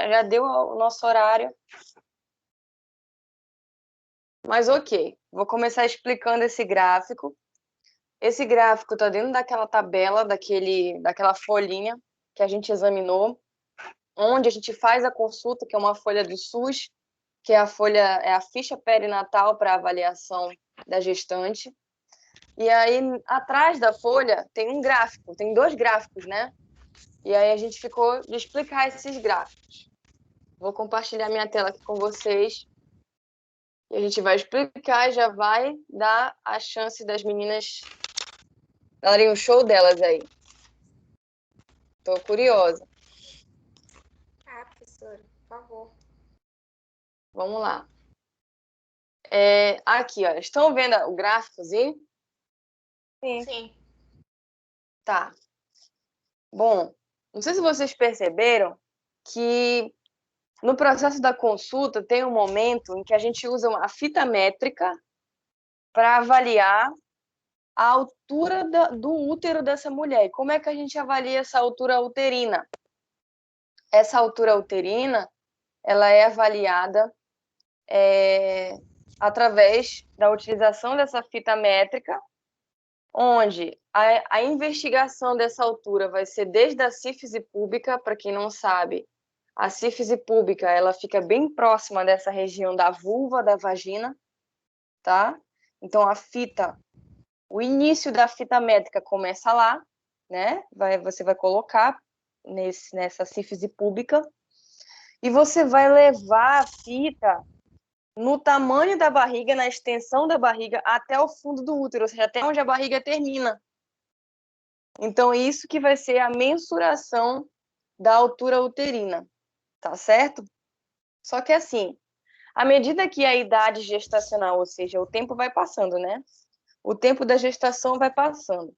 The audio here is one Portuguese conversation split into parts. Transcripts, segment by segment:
já deu o nosso horário. Mas ok, vou começar explicando esse gráfico. Esse gráfico está dentro daquela tabela, daquela folhinha que a gente examinou, onde a gente faz a consulta, que é uma folha do SUS, que é a ficha perinatal para avaliação da gestante. E aí, atrás da folha, tem um gráfico, tem 2 gráficos, né? E aí a gente ficou de explicar esses gráficos. Vou compartilhar minha tela aqui com vocês. E a gente vai explicar e já vai dar a chance das meninas darem o show delas aí. Tô curiosa. Professora, por favor. Vamos lá. Aqui, ó. Estão vendo o gráficozinho? Sim. Tá. Bom, não sei se vocês perceberam que no processo da consulta tem um momento em que a gente usa a fita métrica para avaliar a altura do útero dessa mulher. E como é que a gente avalia essa altura uterina? Essa altura uterina, ela é avaliada através da utilização dessa fita métrica, onde a investigação dessa altura vai ser desde a sífise púbica. Para quem não sabe, a sífise púbica, ela fica bem próxima dessa região da vulva, da vagina, tá? Então, o início da fita métrica começa lá, né? Você vai colocar nessa sífise púbica e você vai levar a fita no tamanho da barriga, na extensão da barriga, até o fundo do útero, ou seja, até onde a barriga termina. Então, isso que vai ser a mensuração da altura uterina, tá certo? Só que assim, à medida que a idade gestacional, ou seja, o tempo vai passando, né? O tempo da gestação vai passando.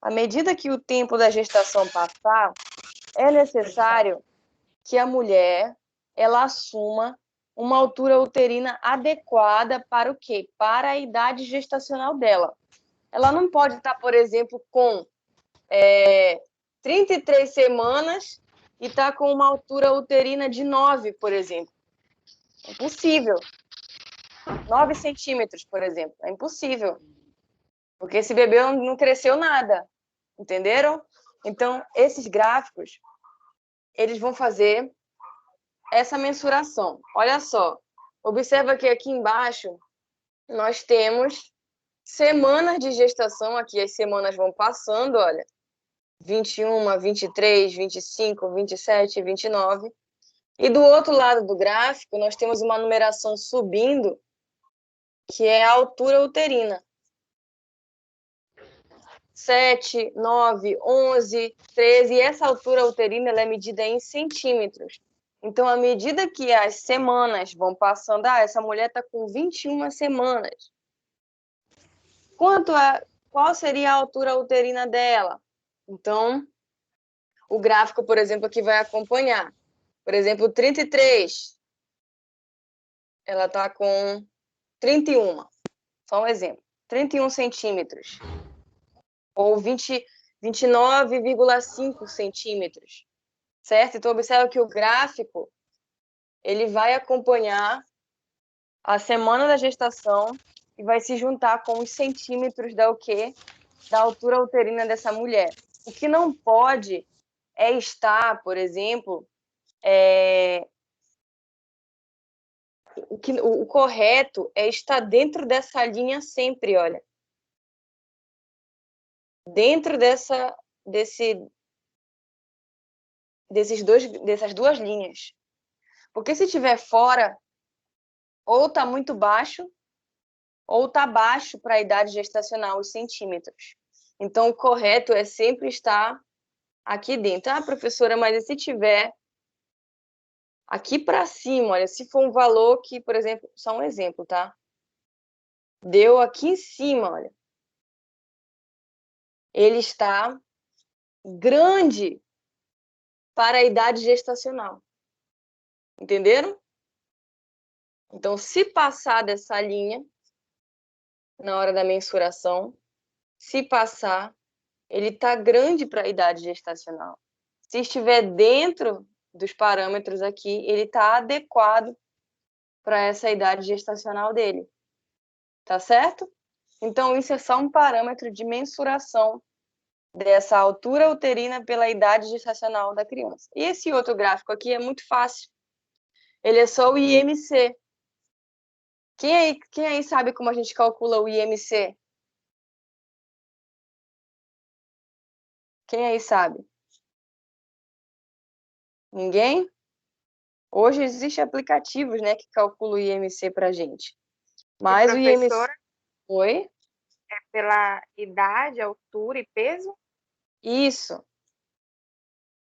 À medida que o tempo da gestação passar, é necessário que a mulher ela assuma uma altura uterina adequada para o quê? Para a idade gestacional dela. Ela não pode estar, por exemplo, com 33 semanas e estar com uma altura uterina de 9, por exemplo. É impossível. 9 centímetros, por exemplo. É impossível. Porque esse bebê não cresceu nada. Entenderam? Então, esses gráficos, eles vão fazer essa mensuração. Olha só. Observa que aqui embaixo nós temos semanas de gestação. Aqui as semanas vão passando, olha. 21, 23, 25, 27, 29. E do outro lado do gráfico, nós temos uma numeração subindo, que é a altura uterina. 7, 9, 11, 13. E essa altura uterina ela é medida em centímetros. Então, à medida que as semanas vão passando, essa mulher está com 21 semanas. Qual seria a altura uterina dela? Então, o gráfico, por exemplo, aqui vai acompanhar. Por exemplo, 33. Ela está com 31. Só um exemplo. 31 centímetros. Ou 29,5 centímetros. Certo? Então, observa que o gráfico ele vai acompanhar a semana da gestação e vai se juntar com os centímetros da altura uterina dessa mulher. O que não pode é estar, por exemplo, o correto é estar dentro dessa linha sempre, olha. Dentro dessas 2 linhas. Porque se estiver fora, ou está muito baixo, ou está baixo para a idade gestacional, os centímetros. Então, o correto é sempre estar aqui dentro. Professora, mas e se tiver aqui para cima, olha, se for um valor que, por exemplo, só um exemplo, tá? Deu aqui em cima, olha. Ele está grande para a idade gestacional. Entenderam? Então, se passar dessa linha, na hora da mensuração, se passar, ele está grande para a idade gestacional. Se estiver dentro dos parâmetros aqui, ele está adequado para essa idade gestacional dele. Tá certo? Então, isso é só um parâmetro de mensuração dessa altura uterina pela idade gestacional da criança. E esse outro gráfico aqui é muito fácil. Ele é só o IMC. Quem aí sabe como a gente calcula o IMC? Quem aí sabe? Ninguém? Hoje existem aplicativos, né, que calculam o IMC para a gente. Mas o IMC... Professora, Oi? é pela idade, altura e peso? Isso.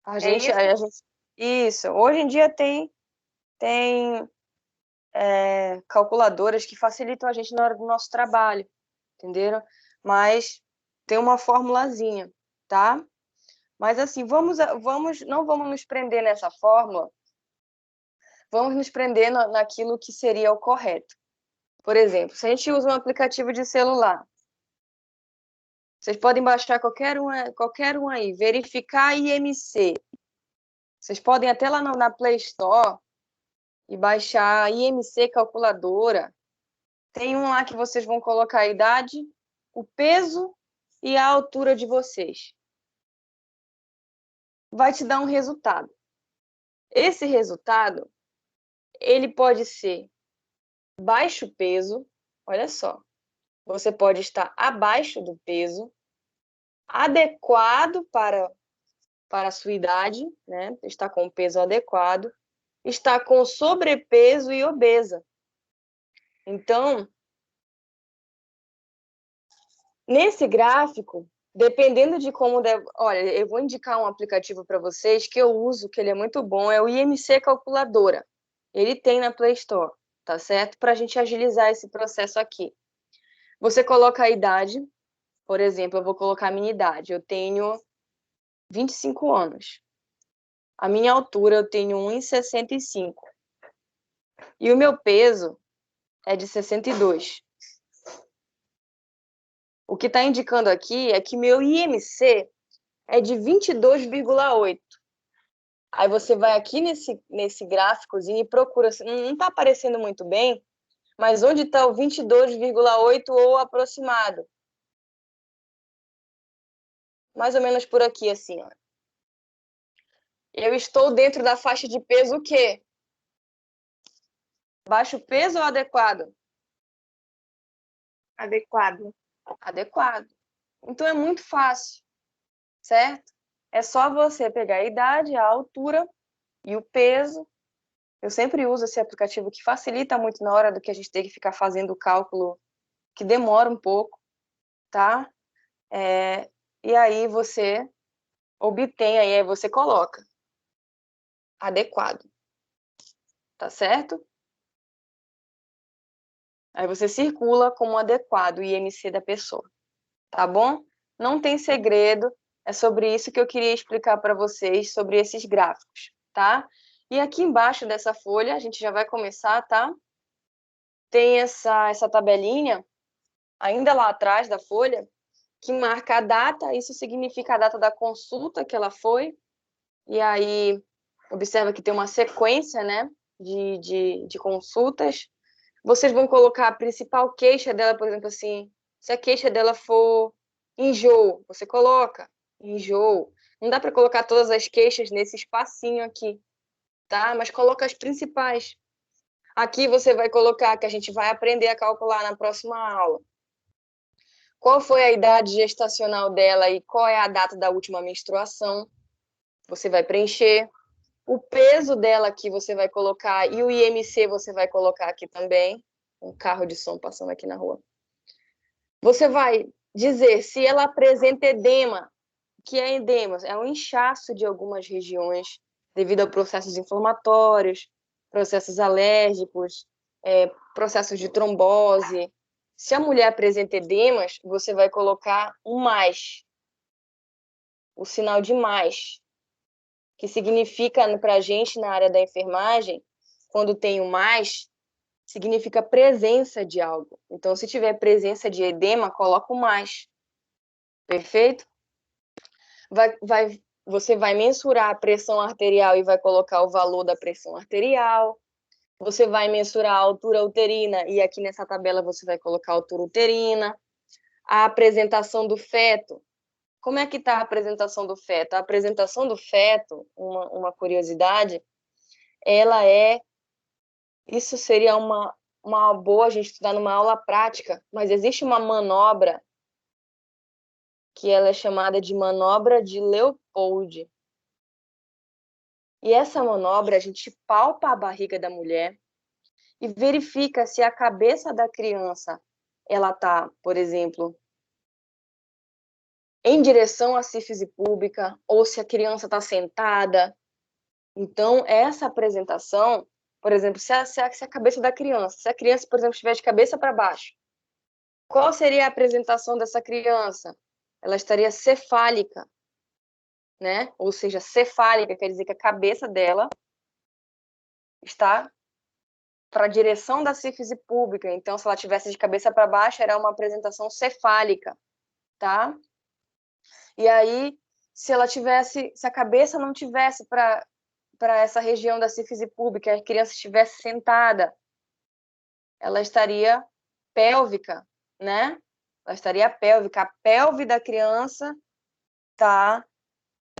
A É gente... isso? Isso. Hoje em dia tem calculadoras que facilitam a gente na hora do nosso trabalho, entenderam? Mas tem uma formulazinha, tá? Mas assim, não vamos nos prender nessa fórmula, vamos nos prender naquilo que seria o correto. Por exemplo, se a gente usa um aplicativo de celular, vocês podem baixar qualquer um aí, verificar IMC. Vocês podem até lá na Play Store e baixar IMC calculadora. Tem um lá que vocês vão colocar a idade, o peso e a altura de vocês. Vai te dar um resultado. Esse resultado, ele pode ser baixo peso, olha só. Você pode estar abaixo do peso, adequado para a sua idade, né? Está com o peso adequado, está com sobrepeso e obesa. Então, nesse gráfico, dependendo de como deve... Olha, eu vou indicar um aplicativo para vocês que eu uso, que ele é muito bom, é o IMC Calculadora. Ele tem na Play Store, tá certo? Para a gente agilizar esse processo aqui. Você coloca a idade, por exemplo, eu vou colocar a minha idade. Eu tenho 25 anos. A minha altura, eu tenho 1,65. E o meu peso é de 62. O que está indicando aqui é que meu IMC é de 22,8. Aí você vai aqui nesse gráficozinho e procura. Não está aparecendo muito bem, mas onde está o 22,8 ou aproximado? Mais ou menos por aqui, assim, ó. Eu estou dentro da faixa de peso o quê? Baixo peso ou adequado? Adequado. Adequado. Então é muito fácil, certo? É só você pegar a idade, a altura e o peso. Eu sempre uso esse aplicativo que facilita muito na hora do que a gente tem que ficar fazendo o cálculo, que demora um pouco, tá? E aí você obtém, aí você coloca adequado, tá certo? Aí você circula como adequado o IMC da pessoa, tá bom? Não tem segredo, é sobre isso que eu queria explicar para vocês, sobre esses gráficos, tá? E aqui embaixo dessa folha, a gente já vai começar, tá? Tem essa tabelinha, ainda lá atrás da folha, que marca a data, isso significa a data da consulta que ela foi, e aí observa que tem uma sequência, né, de consultas. Vocês vão colocar a principal queixa dela, por exemplo, assim, se a queixa dela for enjoo, você coloca enjoo. Não dá para colocar todas as queixas nesse espacinho aqui, tá? Mas coloca as principais. Aqui você vai colocar que a gente vai aprender a calcular na próxima aula. Qual foi a idade gestacional dela e qual é a data da última menstruação? Você vai preencher. O peso dela aqui você vai colocar e o IMC você vai colocar aqui também. Um carro de som passando aqui na rua. Você vai dizer se ela apresenta edema. O que é edema? É um inchaço de algumas regiões devido a processos inflamatórios, processos alérgicos, processos de trombose. Se a mulher apresenta edemas, você vai colocar um mais, o sinal de mais, que significa para a gente na área da enfermagem, quando tem o mais, significa presença de algo. Então, se tiver presença de edema, coloca o mais. Perfeito? Vai você vai mensurar a pressão arterial e vai colocar o valor da pressão arterial. Você vai mensurar a altura uterina e aqui nessa tabela você vai colocar a altura uterina. A apresentação do feto. Como é que está a apresentação do feto? A apresentação do feto, uma curiosidade, ela é... Isso seria uma boa a gente estudar numa aula prática, mas existe uma manobra que ela é chamada de manobra de Leopold. E essa manobra, a gente palpa a barriga da mulher e verifica se a cabeça da criança ela está, por exemplo, em direção à sífise púbica ou se a criança está sentada. Então, essa apresentação, por exemplo, se a cabeça da criança, se a criança, por exemplo, estiver de cabeça para baixo, qual seria a apresentação dessa criança? Ela estaria cefálica, né? Ou seja, cefálica quer dizer que a cabeça dela está para a direção da sífise púbica. Então, se ela tivesse de cabeça para baixo, era uma apresentação cefálica, tá? E aí, se a cabeça não tivesse para essa região da sífise púbica, a criança estivesse sentada, ela estaria pélvica, né? Ela estaria pélvica. A pelve da criança tá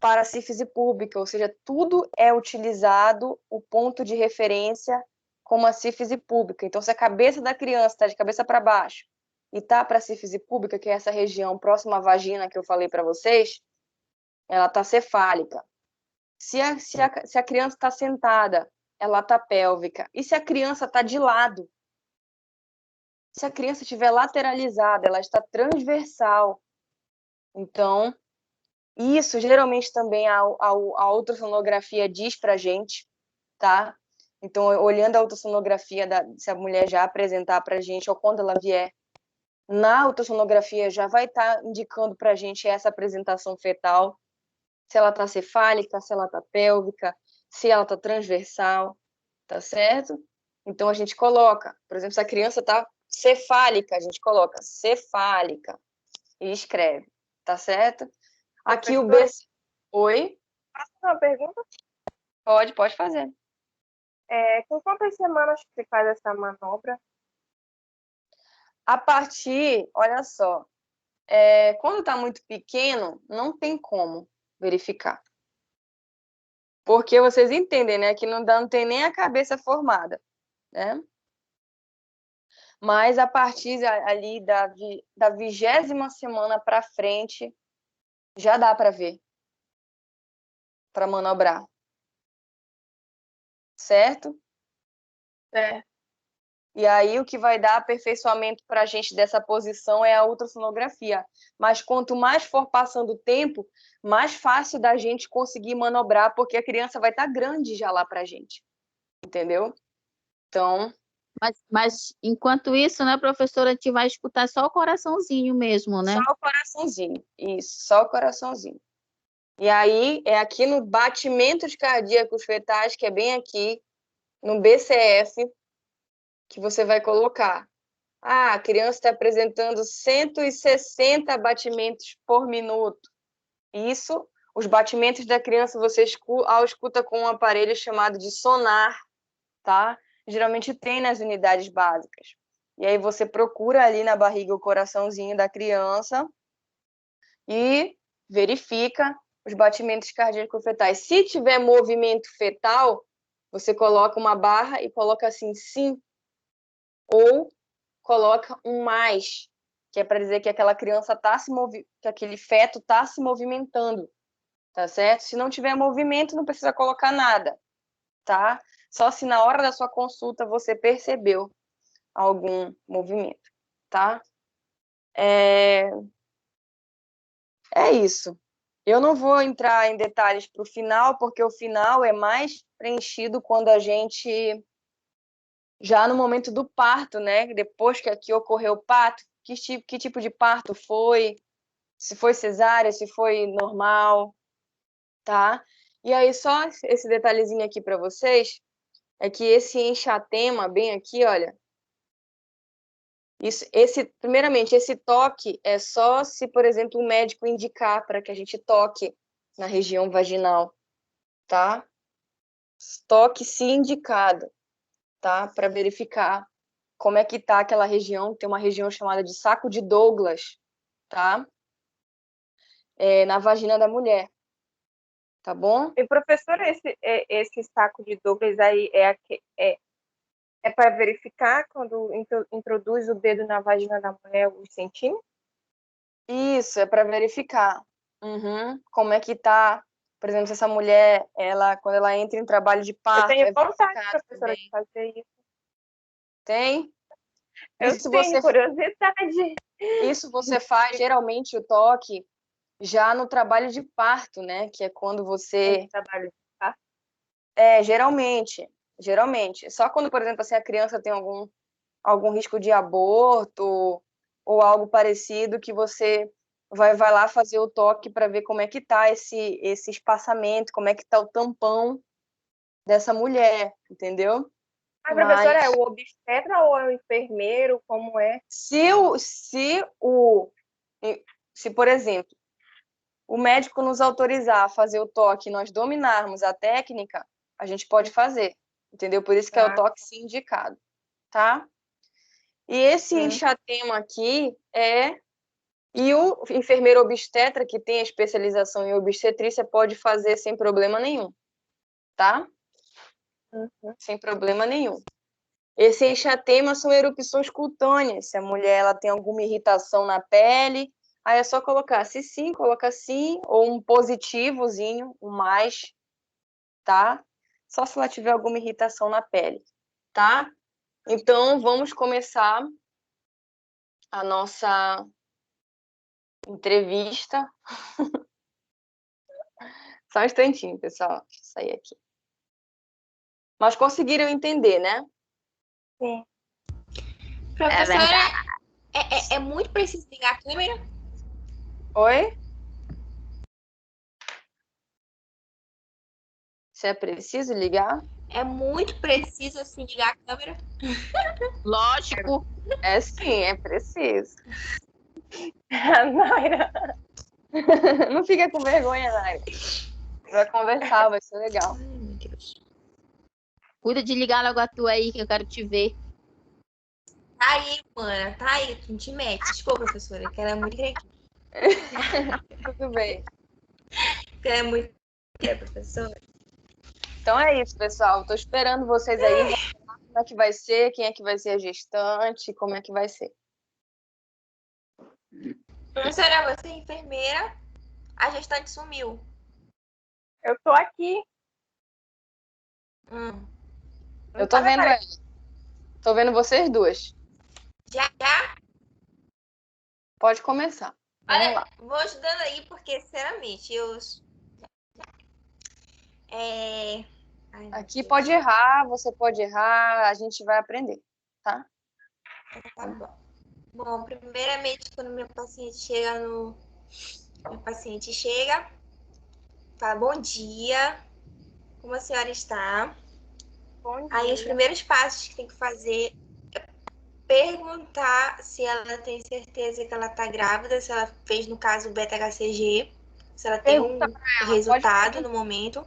para a sífise púbica, ou seja, tudo é utilizado o ponto de referência como a sífise púbica. Então, se a cabeça da criança está de cabeça para baixo e tá para a sífise púbica, que é essa região próxima à vagina que eu falei para vocês, ela está cefálica. Se a criança está sentada, ela está pélvica. E se a criança está de lado? Se a criança estiver lateralizada, ela está transversal. Então, isso geralmente também a ultrassonografia diz para a gente, tá? Então, olhando a ultrassonografia, se a mulher já apresentar para a gente, ou quando ela vier, na ultrassonografia já vai estar indicando para a gente essa apresentação fetal, se ela está cefálica, se ela está pélvica, se ela está transversal, tá certo? Então, a gente coloca, por exemplo, se a criança está cefálica, a gente coloca cefálica e escreve, tá certo? Aqui o B... Oi? Posso fazer uma pergunta? Pode fazer. Com quantas semanas você faz essa manobra? A partir, olha só, quando está muito pequeno, não tem como verificar. Porque vocês entendem, né? Que não tem nem a cabeça formada, né? Mas a partir ali da 20ª semana para frente, já dá para ver, para manobrar. Certo? É. E aí o que vai dar aperfeiçoamento para a gente dessa posição é a ultrassonografia. Mas quanto mais for passando o tempo, mais fácil da gente conseguir manobrar, porque a criança vai estar grande já lá para a gente. Entendeu? Então... Mas enquanto isso, né, professora, a gente vai escutar só o coraçãozinho mesmo, né? Só o coraçãozinho. Isso, só o coraçãozinho. E aí é aqui no batimentos cardíacos fetais, que é bem aqui, no BCF, que você vai colocar. A criança está apresentando 160 batimentos por minuto. Isso, os batimentos da criança você escuta com um aparelho chamado de sonar, tá? Geralmente tem nas unidades básicas. E aí você procura ali na barriga o coraçãozinho da criança e verifica os batimentos cardíacos fetais. Se tiver movimento fetal, você coloca uma barra e coloca assim, sim, ou coloca um mais, que é para dizer que aquela criança que aquele feto está se movimentando, tá certo? Se não tiver movimento, não precisa colocar nada, tá? Só se na hora da sua consulta você percebeu algum movimento, tá? É isso. Eu não vou entrar em detalhes para o final, porque o final é mais preenchido quando a gente... Já no momento do parto, né? Depois que aqui ocorreu o parto, que tipo de parto foi, se foi cesárea, se foi normal, tá? E aí, só esse detalhezinho aqui para vocês, é que esse enxatema, bem aqui, olha, primeiramente, esse toque é só se, por exemplo, o médico indicar para que a gente toque na região vaginal, tá? Toque se indicado, tá? Para verificar como é que tá aquela região. Tem uma região chamada de saco de Douglas, tá? Na vagina da mulher, tá bom? E, professora, esse saco de Douglas aí é para verificar quando introduz o dedo na vagina da mulher os centímetros? Isso, é para verificar. Como é que tá, por exemplo, se essa mulher, quando ela entra em trabalho de Eu parto, tenho é vontade, verificado professora, de também. fazer isso. Tem? Eu tenho curiosidade. Isso você faz, geralmente, o toque já no trabalho de parto, né? Que é quando você... Trabalho de parto. Geralmente. Só quando, por exemplo, assim, a criança tem algum risco de aborto ou algo parecido que você vai lá fazer o toque para ver como é que tá esse espaçamento, como é que tá o tampão dessa mulher, entendeu? Mas, Mas professora, é o obstetra ou é o enfermeiro? Como é? se, por exemplo, o médico nos autorizar a fazer o toque e nós dominarmos a técnica, a gente pode fazer, entendeu? Por isso que é o toque sim indicado, tá? E esse enxatema aqui E o enfermeiro obstetra, que tem a especialização em obstetrícia, pode fazer sem problema nenhum, tá? Sem problema nenhum. Esse enxatema são erupções cutâneas. Se a mulher ela tem alguma irritação na pele, aí é só colocar se sim, coloca sim, ou um positivozinho, um mais, tá? Só se ela tiver alguma irritação na pele, tá? Então, vamos começar a nossa entrevista. Só um instantinho, pessoal. Deixa eu sair aqui. Mas conseguiram entender, né? Sim. Professora, é muito preciso ligar a câmera? Oi? Se é preciso ligar? É muito preciso, assim, ligar a câmera? Lógico. É sim, é preciso. Naira. Não fica com vergonha, Naira. Vai conversar, vai ser legal. Ai, meu Deus. Cuida de ligar logo a tua aí, que eu quero te ver. Tá aí, mana, tá aí, tu não te mete. Desculpa, professora, que ela é muito creativa. Tudo bem. Que ela é muito professora. Então é isso, pessoal. Tô esperando vocês aí. Vamos falar como é que vai ser, quem é que vai ser a gestante, como é que vai ser. Professora, você é enfermeira, a gestante sumiu. Eu tô aqui. Eu tô vendo ela. Tô vendo vocês duas. Já? Pode começar. Vamos Olha, lá. vou ajudando aí, porque, sinceramente, Ai, meu Aqui Deus. pode errar, você pode errar, a gente vai aprender, tá? Tá bom. Bom, primeiramente, quando meu paciente chega fala bom dia, como a senhora está? Bom Aí os dia. primeiros passos que tem que fazer é perguntar se ela tem certeza que ela está grávida, se ela fez, no caso, o beta-HCG, se ela tem Pergunta um pra ela, resultado no momento.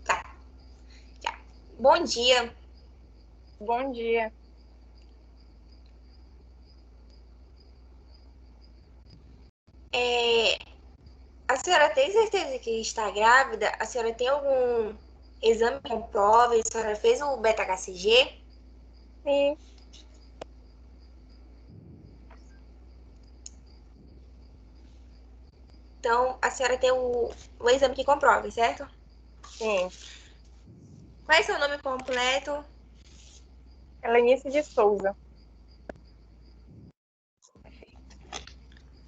Tá. Já. Bom dia. Bom dia. A senhora tem certeza que está grávida? A senhora tem algum exame que comprove? A senhora fez o beta-HCG? Sim. Então, a senhora tem o exame que comprove, certo? Sim. Qual é seu nome completo? Helenice de Souza.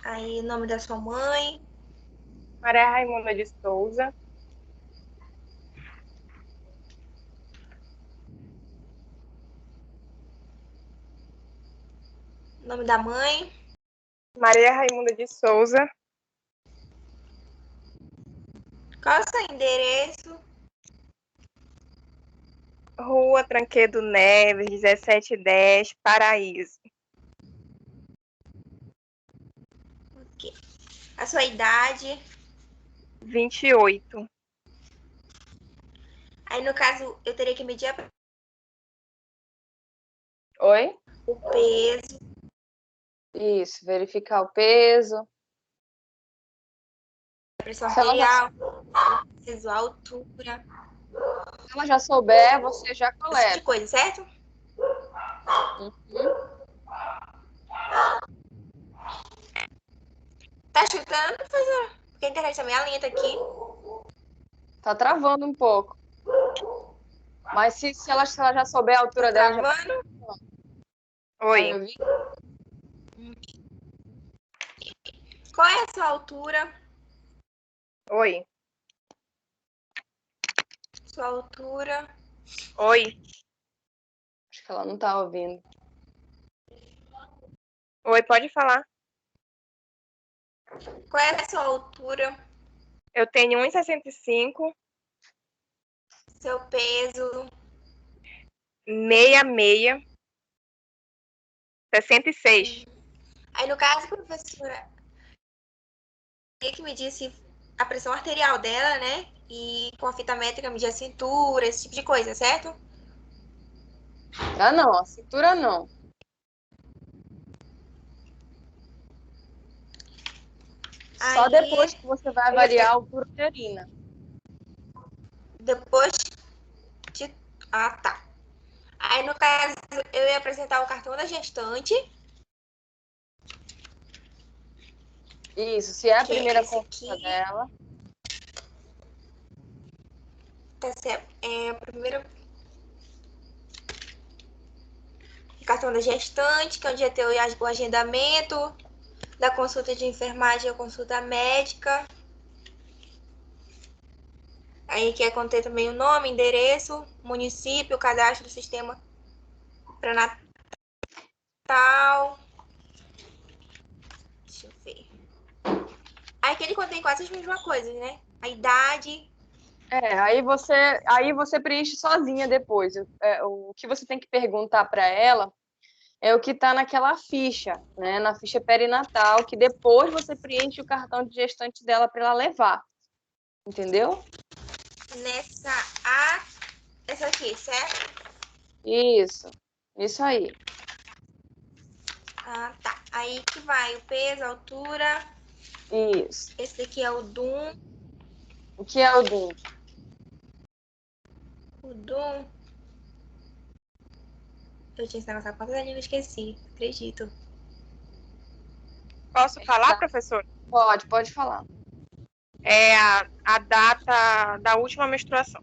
Aí, o nome da sua mãe. Maria Raimunda de Souza. Nome da mãe. Maria Raimunda de Souza. Qual é o seu endereço? Rua Tranquedo Neves, 1710, Paraíso. Ok. A A sua idade. 28. Aí, no caso, eu teria que medir Oi? o peso. Isso, verificar o peso. A pressão Se ela já, arterial, peso, a altura, se ela já souber, você já esse tipo de coleta. coisa, certo? Uhum. Tá chutando, professora? Porque a internet tá meio lenta aqui. Tá travando um pouco. Mas se ela já souber a altura Tá dela, já travando? vai me Oi. ouvir? Qual é a sua altura? Oi. Sua altura. Oi. Acho que ela não tá ouvindo. Oi, pode falar. Qual é a sua altura? Eu tenho 1,65, Seu peso. 66, 66. Aí, no caso, professora, tem que medir a pressão arterial dela, né? E com a fita métrica medir a cintura, esse tipo de coisa, certo? Ah, não, a cintura não. Só Aí, depois que você vai avaliar a altura uterina. depois de... Ah, tá. Aí, no caso, eu ia apresentar o cartão da gestante, Isso, se é a que é primeira esse aqui. consulta dela. Tá certo. É o primeiro cartão da gestante, que é onde ia ter o agendamento da consulta de enfermagem e a consulta médica. Aí quer conter também o nome, endereço, município, cadastro do sistema pré-natal. Deixa eu ver. Aí que ele contém quase as mesmas coisas, né? A idade. Aí você preenche sozinha depois. O que você tem que perguntar para ela é o que está naquela ficha, né? Na ficha perinatal, que depois você preenche o cartão de gestante dela para ela levar. Entendeu? Essa aqui, certo? Isso aí. Ah, tá. Aí que vai o peso, a altura. Isso. Esse daqui é o DUM. O que é o DUM? O DUM. Eu tinha esse negócio na ponta da língua e esqueci. Acredito. Posso falar, professor? Pode falar. É a data da última menstruação.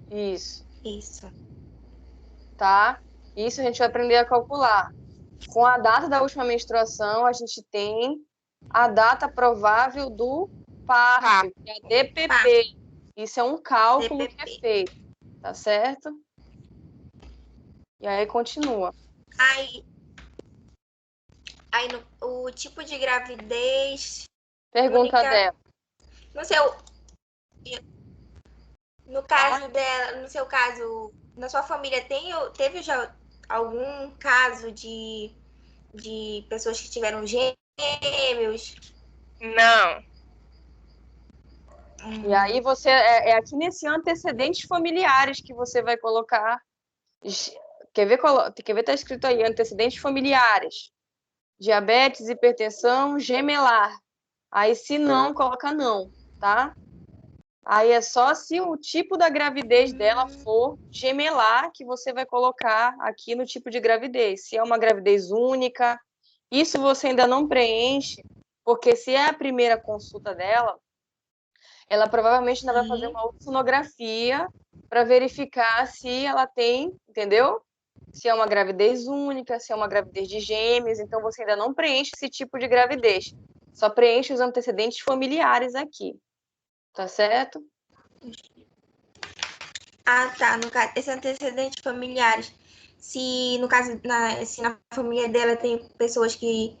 Isso, Isso. tá? Isso a gente vai aprender a calcular. Com a data da última menstruação, a gente tem a data provável do parto, que é a DPP. Isso é um cálculo que é DPP. feito, tá certo? E aí continua. Aí o tipo de gravidez. Pergunta Crônica. dela. No caso dela, no seu caso, na sua família teve já algum caso de pessoas que tiveram gêmeos? Não. E aí você é aqui nesse antecedentes familiares que você vai colocar. Quer ver? Tá escrito aí, antecedentes familiares. Diabetes, hipertensão, gemelar. Aí se não, coloca não, tá? Aí é só se o tipo da gravidez dela for gemelar que você vai colocar aqui no tipo de gravidez. Se é uma gravidez única, isso você ainda não preenche, porque se é a primeira consulta dela, ela provavelmente ainda vai fazer uma ultrassonografia para verificar se ela tem, entendeu? Se é uma gravidez única, se é uma gravidez de gêmeos, então você ainda não preenche esse tipo de gravidez. Só preenche os antecedentes familiares aqui. Tá certo? Ah, tá. No caso, esses antecedentes familiares. Se no caso, se na família dela tem pessoas que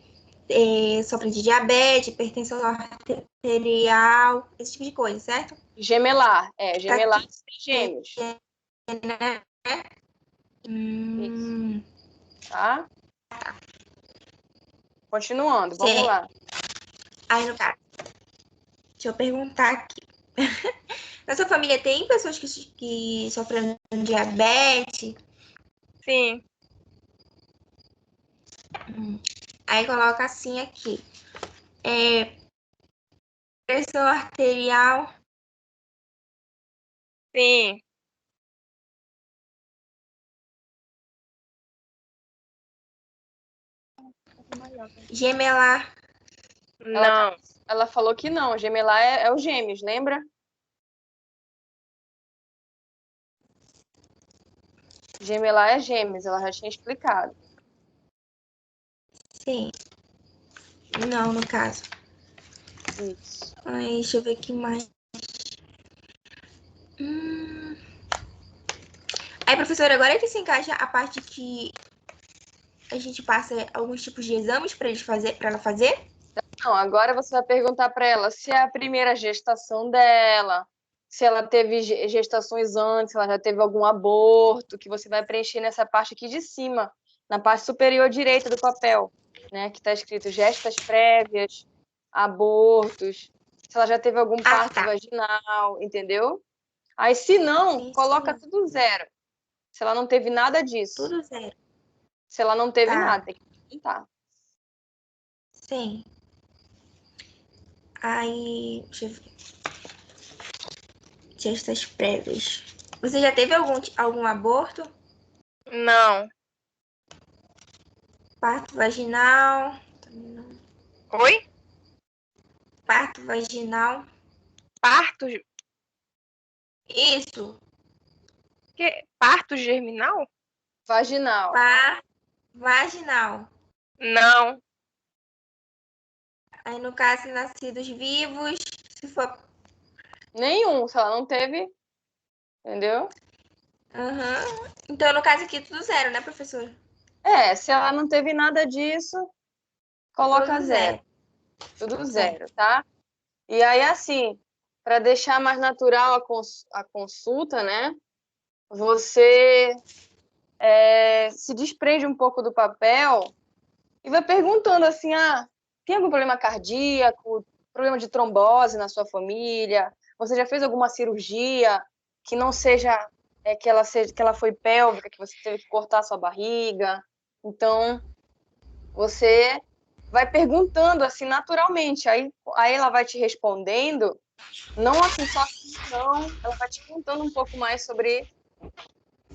sofrem de diabetes, hipertensão arterial, esse tipo de coisa, certo? Gemelar. Tá Gemelar aqui, tem gêmeos. né? Isso. Tá? Continuando, vamos lá. Aí, no caso, Deixa eu perguntar aqui. Na sua família tem pessoas que sofrem de diabetes? Sim, Aí coloca assim aqui. Pressão arterial. sim. Gemelar. Não, Ela falou que não, gemelar é os gêmeos, lembra? Gemelar é gêmeos, ela já tinha explicado. Sim. Não, no caso. Isso. Aí, deixa eu ver aqui mais. Aí, professora, agora é que se encaixa a parte que a gente passa alguns tipos de exames para ela fazer? Não, agora você vai perguntar para ela se é a primeira gestação dela, se ela teve gestações antes, se ela já teve algum aborto, que você vai preencher nessa parte aqui de cima, na parte superior direita do papel, né? Que está escrito gestas prévias, abortos, se ela já teve algum parto tá. vaginal, entendeu? Aí, se não, Sim, coloca sim. tudo zero. Se ela não teve nada disso. Tudo zero. Se ela não teve Tá. nada, tem que perguntar. Sim. Aí, deixa eu ver. Gestas prévias. Você já teve algum aborto? não. Parto vaginal? Também não. Oi? Parto vaginal? Parto? Isso. Parto germinal? Vaginal. Vaginal. Não. Aí, no caso, nascidos vivos, se for. Nenhum, se ela não teve, entendeu? Então, no caso aqui, tudo zero, né, professor? Se ela não teve nada disso, coloca Tudo zero. zero. Tudo zero, tá? E aí, assim, para deixar mais natural a consulta, né? Você se desprende um pouco do papel e vai perguntando assim, tem algum problema cardíaco, problema de trombose na sua família? Você já fez alguma cirurgia que não seja que ela foi pélvica, que você teve que cortar a sua barriga? Então, você vai perguntando assim naturalmente, aí ela vai te respondendo, não assim só assim, não, ela vai te contando um pouco mais sobre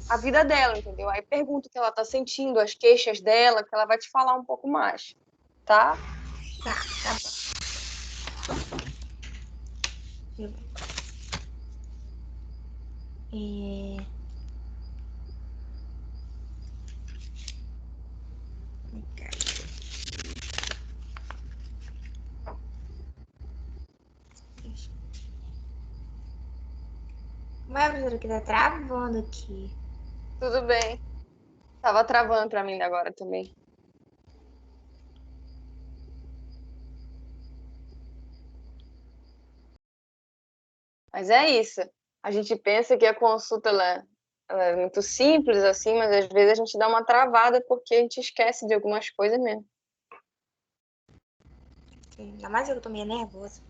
a vida dela, entendeu? Aí pergunta o que ela tá sentindo, as queixas dela, que ela vai te falar um pouco mais, tá? Tá bom. Mas a professora que tá travando aqui. Tudo bem. Tava travando para mim agora também. Mas é isso. A gente pensa que a consulta ela é muito simples assim, mas às vezes a gente dá uma travada porque a gente esquece de algumas coisas mesmo. Ainda mais eu que tô meio nervosa.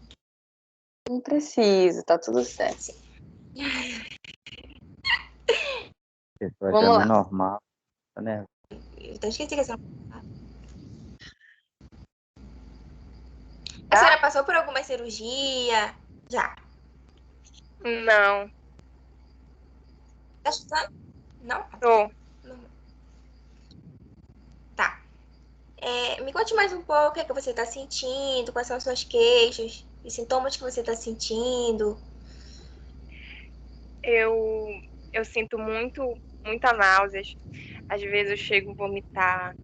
Não precisa, tá tudo certo. Pessoa já Vamos não é lá. normal, né? Eu até esqueci que essa. A Tá? senhora passou por alguma cirurgia? Já. Não. Tá chutando? Não? Tô. Não. Tá. Me conte mais um pouco o que é que você tá sentindo, quais são as suas queixas, os sintomas que você tá sentindo. Eu sinto muita náuseas. Às vezes eu chego a vomitar.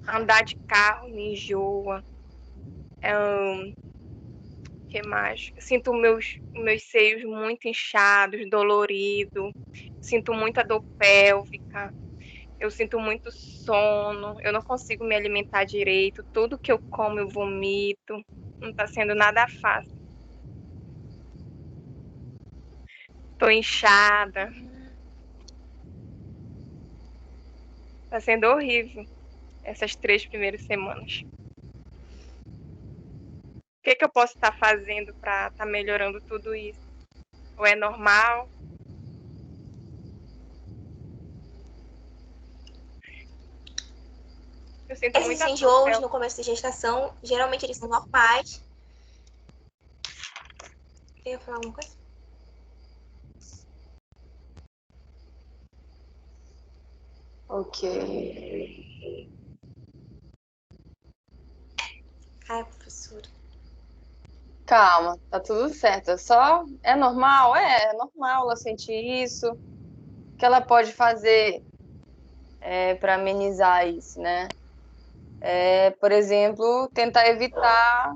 Andar de carro me enjoa. O que mais? Eu sinto meus seios muito inchados, dolorido. Sinto muita dor pélvica. Eu sinto muito sono. Eu não consigo me alimentar direito. Tudo que eu como eu vomito. Não tá sendo nada fácil. Tô inchada. Tá sendo horrível essas 3 primeiras semanas. que eu posso estar fazendo para estar melhorando tudo isso? Ou é normal? Eu sinto Esses muita enjoos dor. no começo da gestação, geralmente eles são normais. Eu ia falar alguma coisa? Ok. Ai, professora. Calma, tá tudo certo. Só é normal? É normal ela sentir isso. O que ela pode fazer para amenizar isso, né? Por exemplo, tentar evitar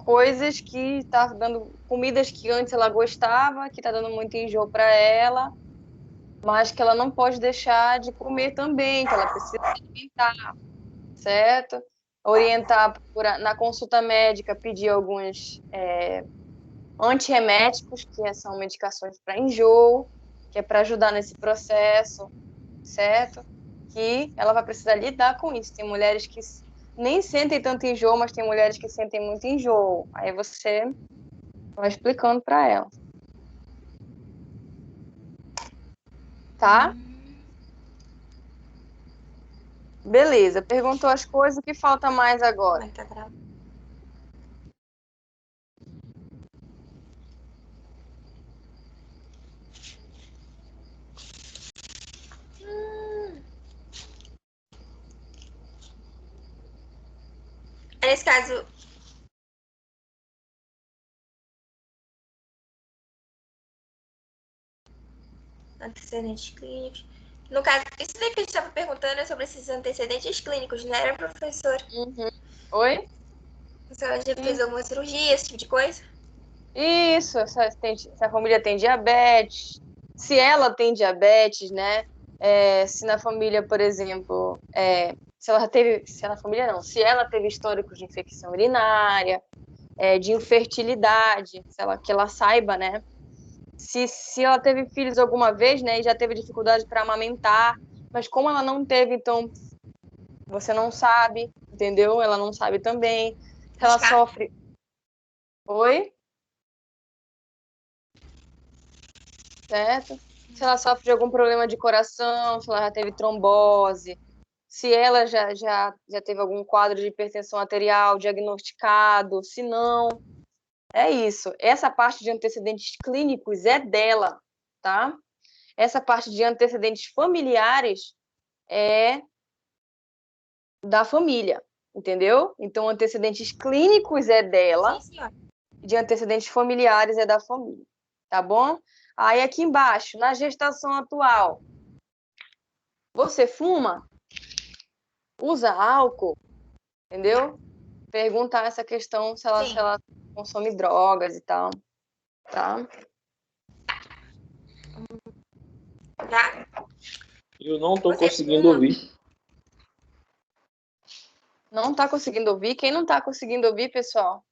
coisas que tá dando comidas que antes ela gostava, que tá dando muito enjoo para ela, mas que ela não pode deixar de comer também, que ela precisa se alimentar, certo? Orientar na consulta médica, pedir alguns antirreméticos, que são medicações para enjoo, que é para ajudar nesse processo, certo? Que ela vai precisar lidar com isso. Tem mulheres que nem sentem tanto enjoo, mas tem mulheres que sentem muito enjoo. Aí você vai explicando para ela. Tá? Beleza. Perguntou as coisas, o que falta mais agora? Como é que tá gravando? Nesse caso, antecedentes clínicos. No caso, isso daí que a gente estava perguntando é sobre esses antecedentes clínicos, não era, professor? Uhum. Oi? A senhora já fez alguma cirurgia, esse tipo de coisa? Isso, se a família tem diabetes, se ela tem diabetes, né? Se na família, por exemplo, se ela teve, se na família não, se ela teve histórico de infecção urinária, de infertilidade, que ela saiba, né? Se ela teve filhos alguma vez, né, e já teve dificuldade para amamentar, mas como ela não teve, então você não sabe, entendeu? Ela não sabe também. Se ela sofre. Oi? Certo? Se ela sofre de algum problema de coração, se ela já teve trombose, se ela já teve algum quadro de hipertensão arterial diagnosticado, se não. É isso. Essa parte de antecedentes clínicos é dela, tá? Essa parte de antecedentes familiares é da família, entendeu? Então, antecedentes clínicos é dela, Sim, senhora. de antecedentes familiares é da família, tá bom? Aí aqui embaixo, na gestação atual, você fuma? Usa álcool? Entendeu? Perguntar essa questão se ela consome drogas e tal, tá? Já? Eu não tô Você conseguindo fuma? ouvir. Não tá conseguindo ouvir? Quem não tá conseguindo ouvir, pessoal?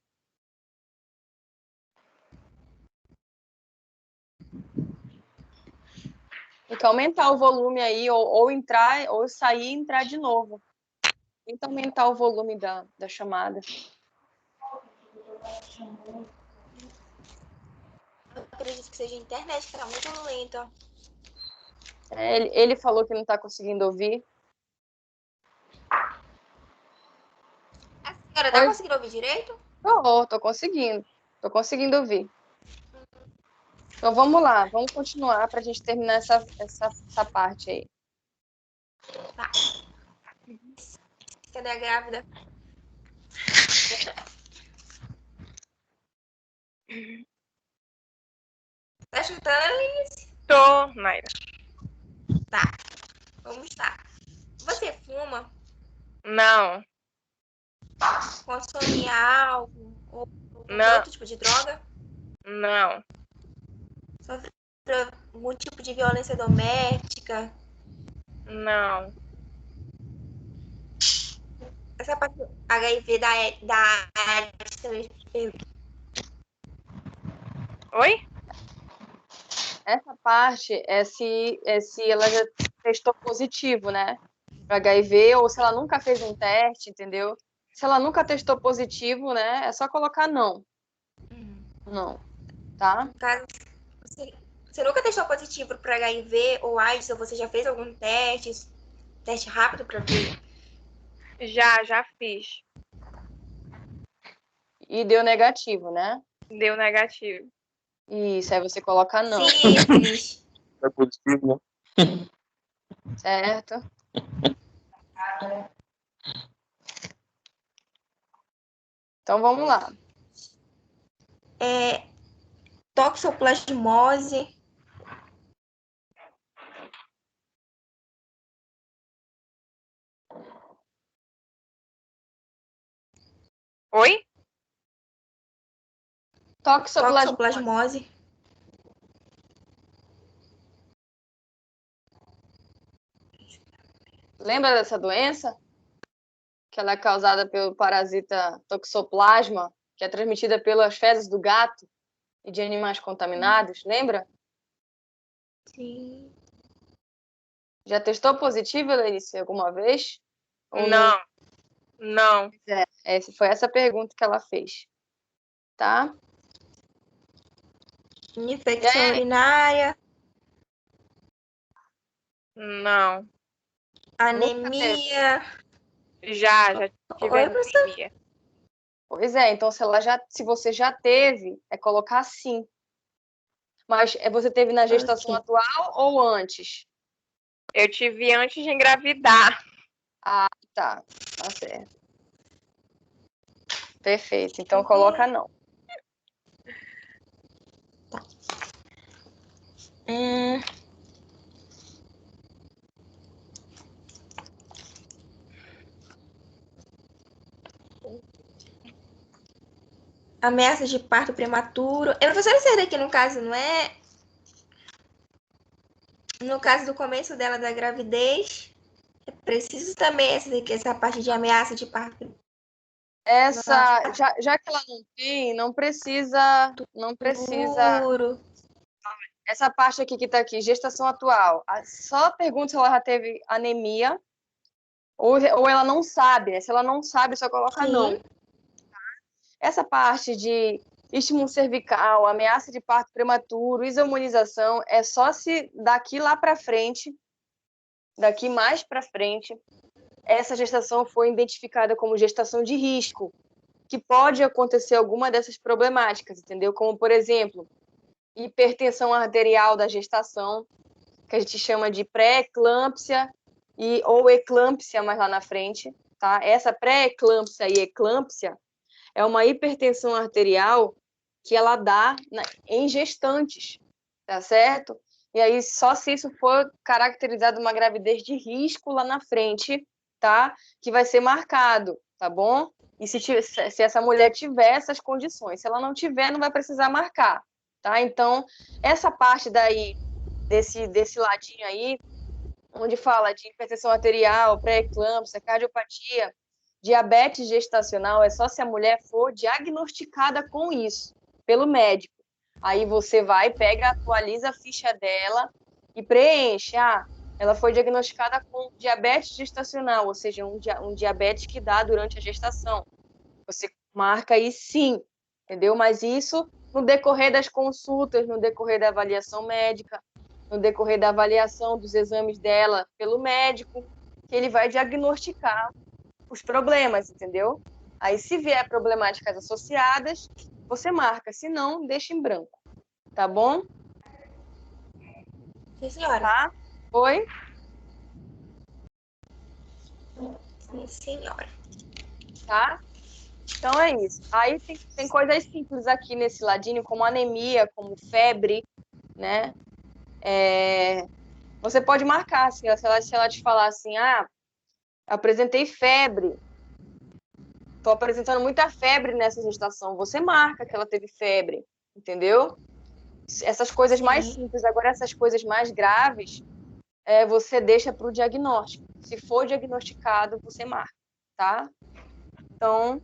Tem que aumentar o volume aí, ou entrar, ou sair e entrar de novo. Tenta aumentar o volume da chamada. Eu acredito que seja a internet, que tá muito lenta. Ele falou que não tá conseguindo ouvir. A senhora tá conseguindo ouvir direito? Tô conseguindo. Tô conseguindo ouvir. Então vamos lá, vamos continuar para a gente terminar essa parte aí. Tá. Cadê a grávida? Tá escutando, Alice? Tô, Naira. Tá. Vamos lá. Você fuma? Não, Consome álcool ou qualquer não, outro tipo de droga? não, Sofre algum tipo de violência doméstica? não. Essa parte do HIV da AIDS também pergunta. Oi? Essa parte é se ela já testou positivo, né? Para HIV, ou se ela nunca fez um teste, entendeu? Se ela nunca testou positivo, né? É só colocar não. Não, tá? No caso, você nunca testou positivo para HIV ou AIDS, ou você já fez algum teste rápido para ver? Já fiz. E deu negativo, né? Deu negativo. Isso, aí você coloca não, Simples. É positivo, né? certo? Então vamos lá. Toxoplasmose. Oi? Toxoplasmose. Lembra dessa doença? Que ela é causada pelo parasita Toxoplasma, que é transmitida pelas fezes do gato e de animais contaminados, lembra? Sim. Já testou positivo, Letícia, alguma vez? Ou Não. Não. Foi essa pergunta que ela fez, tá? Infecção urinária. Não. Anemia. Já tive Oi, professor? anemia. Pois é, então se você já teve, é colocar sim. Mas você teve na gestação Ok. atual ou antes? Eu tive antes de engravidar. Tá certo. Perfeito, então coloca não. Ameaça de parto prematuro. Professora, isso daqui no caso não é. No caso do começo dela da gravidez, é preciso também essa parte de ameaça de parto. Já que ela não tem, não precisa. Prematuro. Essa parte aqui que tá aqui, gestação atual. Só pergunta se ela já teve anemia ou ela não sabe, né? Se ela não sabe, só coloca Sim. não. Essa parte de estímulo cervical, ameaça de parto prematuro, imunização, é só se daqui lá para frente, daqui mais para frente, essa gestação foi identificada como gestação de risco, que pode acontecer alguma dessas problemáticas, entendeu? Como, por exemplo, hipertensão arterial da gestação, que a gente chama de pré-eclâmpsia ou eclâmpsia mais lá na frente, tá? Essa pré-eclâmpsia e eclâmpsia é uma hipertensão arterial que ela dá em gestantes, tá certo? E aí, só se isso for caracterizado uma gravidez de risco lá na frente, tá? Que vai ser marcado, tá bom? E se essa mulher tiver essas condições, se ela não tiver, não vai precisar marcar, tá? Então, essa parte daí, desse ladinho aí, onde fala de hipertensão arterial, pré-eclâmpsia, cardiopatia, diabetes gestacional, é só se a mulher for diagnosticada com isso, pelo médico. Aí você vai, pega, atualiza a ficha dela e preenche. Ela foi diagnosticada com diabetes gestacional, ou seja, um diabetes que dá durante a gestação. Você marca aí sim, entendeu? Mas isso no decorrer das consultas, no decorrer da avaliação médica, no decorrer da avaliação dos exames dela pelo médico, que ele vai diagnosticar os problemas, entendeu? Aí, se vier problemáticas associadas, você marca, se não, deixa em branco, tá bom? Sim, senhora. Tá? Oi? Sim, senhora. Tá? Então é isso. Aí tem coisas simples aqui nesse ladinho, como anemia, como febre, né? Você pode marcar, se ela te falar assim, apresentei febre, tô apresentando muita febre nessa gestação, você marca que ela teve febre, entendeu? Essas coisas mais simples. Agora, essas coisas mais graves, você deixa para o diagnóstico. Se for diagnosticado, você marca, tá? Então,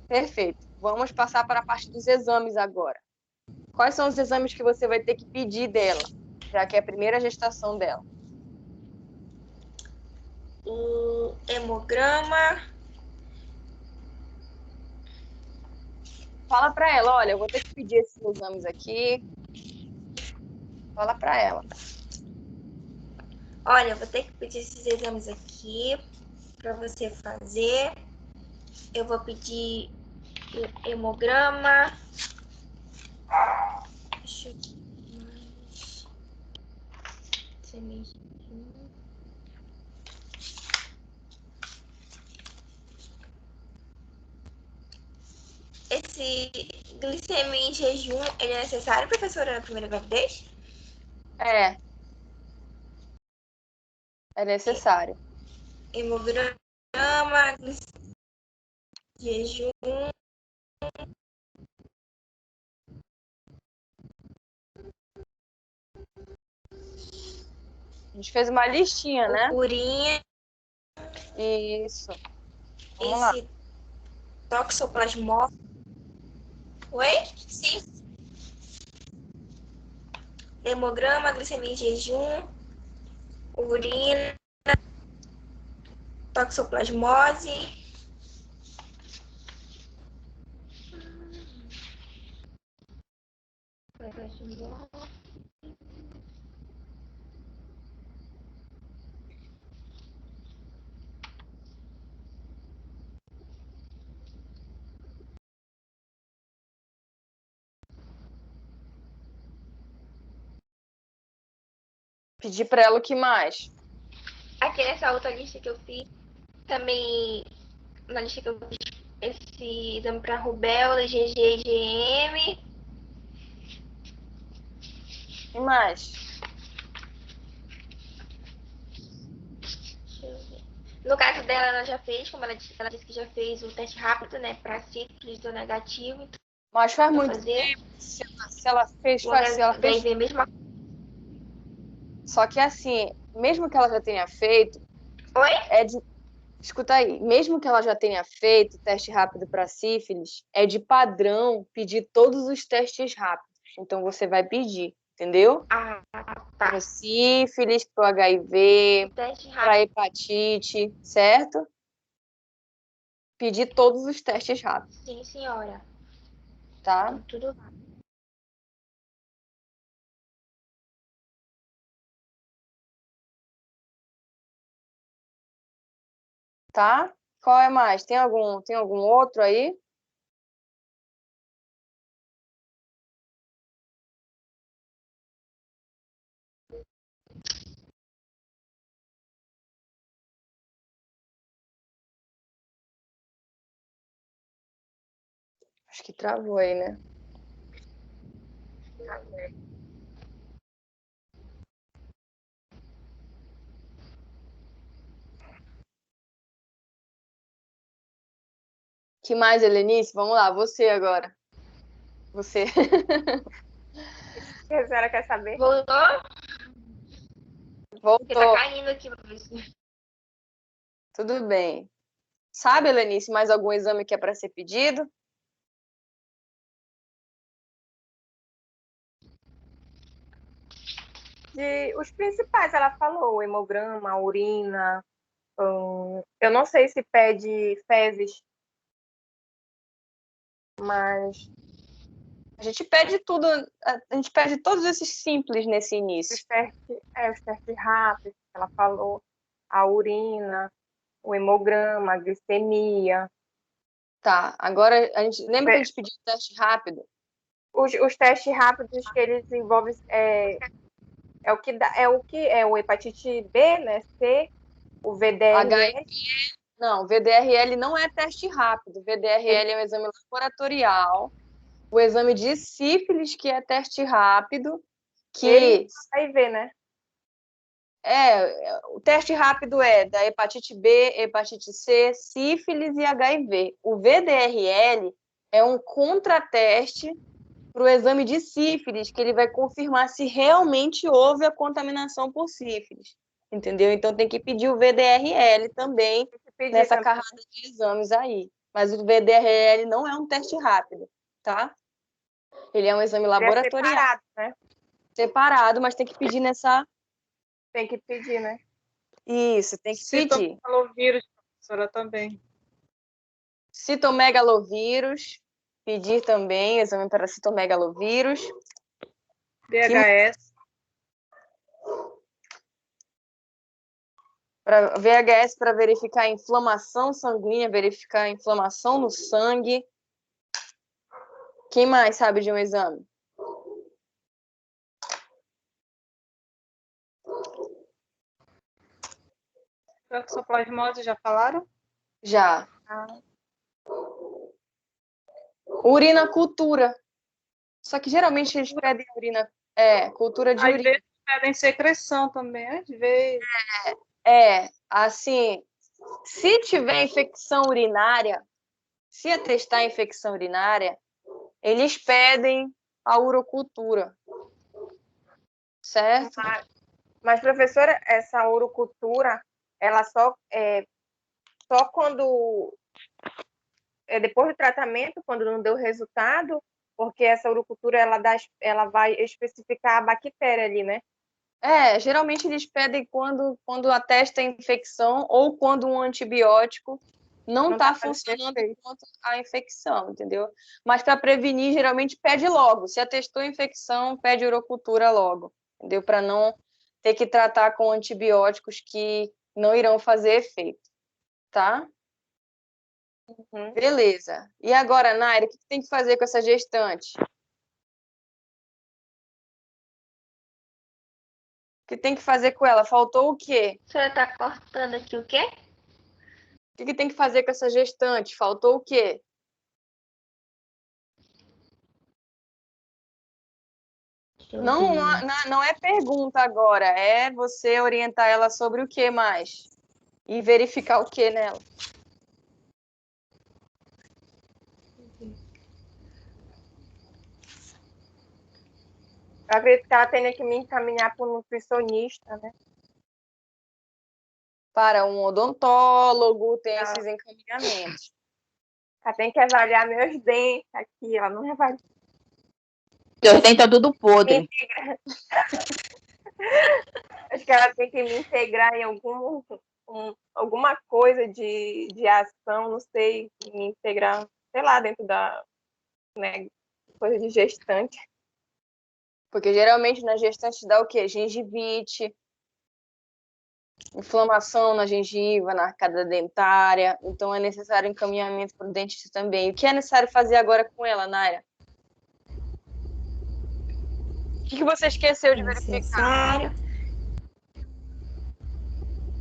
perfeito. Vamos passar para a parte dos exames agora. Quais são os exames que você vai ter que pedir dela, já que é a primeira gestação dela? O hemograma, Fala para ela, olha, eu vou ter que pedir esses exames aqui. Fala para ela. Olha, eu vou ter que pedir esses exames aqui para você fazer. Eu vou pedir o hemograma. Deixa eu ver mais. Esse glicemia em jejum, ele é necessário, professora, na primeira gravidez? É necessário. Hemograma, glicemia em jejum. A gente fez uma listinha, né? Urinha. Isso. Vamos lá. Esse toxoplasmose. Oi? Sim. Hemograma, glicemia em jejum, urina, toxoplasmose. Pedir para ela o que mais? Aqui nessa outra lista que eu fiz, também na lista que eu fiz esse exame para rubéola, GG e GM. O que mais? Deixa eu ver. No caso dela, ela já fez, como ela disse que já fez o teste rápido, né, para sífilis do negativo. Então, Mas faz pra muito fazer. tempo. Se ela fez, O faz, se ela fez. HIV mesmo. Só que assim, mesmo que ela já tenha feito, Oi? escuta aí, mesmo que ela já tenha feito teste rápido para sífilis, é de padrão pedir todos os testes rápidos. Então você vai pedir, entendeu? Ah, tá. Para sífilis, para o HIV, O teste para rápido. hepatite, certo? Pedir todos os testes rápidos, Sim, senhora. tá? Então, tudo rápido. Tá? Qual é mais? Tem algum outro aí? Acho que travou aí, né? Que mais, Helenice? Vamos lá, você agora. Você. A senhora quer saber? Voltou? Porque tá Voltou. caindo aqui, professor. Tudo bem. Sabe, Helenice, mais algum exame que é para ser pedido? Os principais, ela falou, o hemograma, a urina. Eu não sei se pede fezes, mas A gente pede tudo, a gente pede todos esses simples nesse início. os testes rápidos, que ela falou, a urina, o hemograma, a glicemia. Tá, agora a gente lembra que a gente pediu o teste rápido? Os testes rápidos que eles envolvem o que é o hepatite B, né? C, o VDRL. Não, VDRL não é teste rápido. VDRL é um exame laboratorial. O exame de sífilis, que é teste rápido, que HIV, né? o teste rápido é da hepatite B, hepatite C, sífilis e HIV. O VDRL é um contrateste para o exame de sífilis, que ele vai confirmar se realmente houve a contaminação por sífilis. Entendeu? Então tem que pedir o VDRL também nessa carrada de exames aí. Mas o VDRL não é um teste rápido, tá? Ele é um exame laboratorial. Separado, né? Separado, mas tem que pedir nessa... Tem que pedir, né? Isso, tem que pedir. Citomegalovírus, professora, também. Citomegalovírus, pedir também exame para citomegalovírus. VHS. Para VHS para verificar a inflamação sanguínea, verificar a inflamação no sangue. Quem mais sabe de um exame? Toxoplasmose, já falaram? Já. Urinacultura. Só que geralmente eles pedem cultura de Às urina. vezes pedem secreção também, às vezes. Assim, se tiver infecção urinária, se atestar infecção urinária, eles pedem a urocultura. Certo? Mas, professora, essa urocultura, ela só quando depois do tratamento, quando não deu resultado, porque essa urocultura ela vai especificar a bactéria ali, né? Geralmente eles pedem quando atesta a infecção ou quando um antibiótico não está funcionando contra a infecção, entendeu? Mas para prevenir, geralmente pede logo. Se atestou a infecção, pede urocultura logo, entendeu? Para não ter que tratar com antibióticos que não irão fazer efeito, tá? Uhum. Beleza. E agora, Naira, o que tem que fazer com essa gestante? O que tem que fazer com ela? Faltou o quê? A senhora está cortando aqui o quê? O que tem que fazer com essa gestante? Faltou o quê? Não é pergunta agora, é você orientar ela sobre o que mais? E verificar o que nela? Eu acredito que ela tenha que me encaminhar para um nutricionista, né? Para um odontólogo, tem esses encaminhamentos. Ela tem que avaliar meus dentes aqui, ela não avalia. Seus dentes estão tudo podre. Acho que ela tem que me integrar em alguma coisa de ação, não sei, me integrar, sei lá, dentro da coisa de gestante. Porque geralmente na gestante dá o quê? Gengivite, inflamação na gengiva, na arcada dentária. Então é necessário encaminhamento para o dentista também. O que é necessário fazer agora com ela, Naira? O que você esqueceu de verificar? Necessário.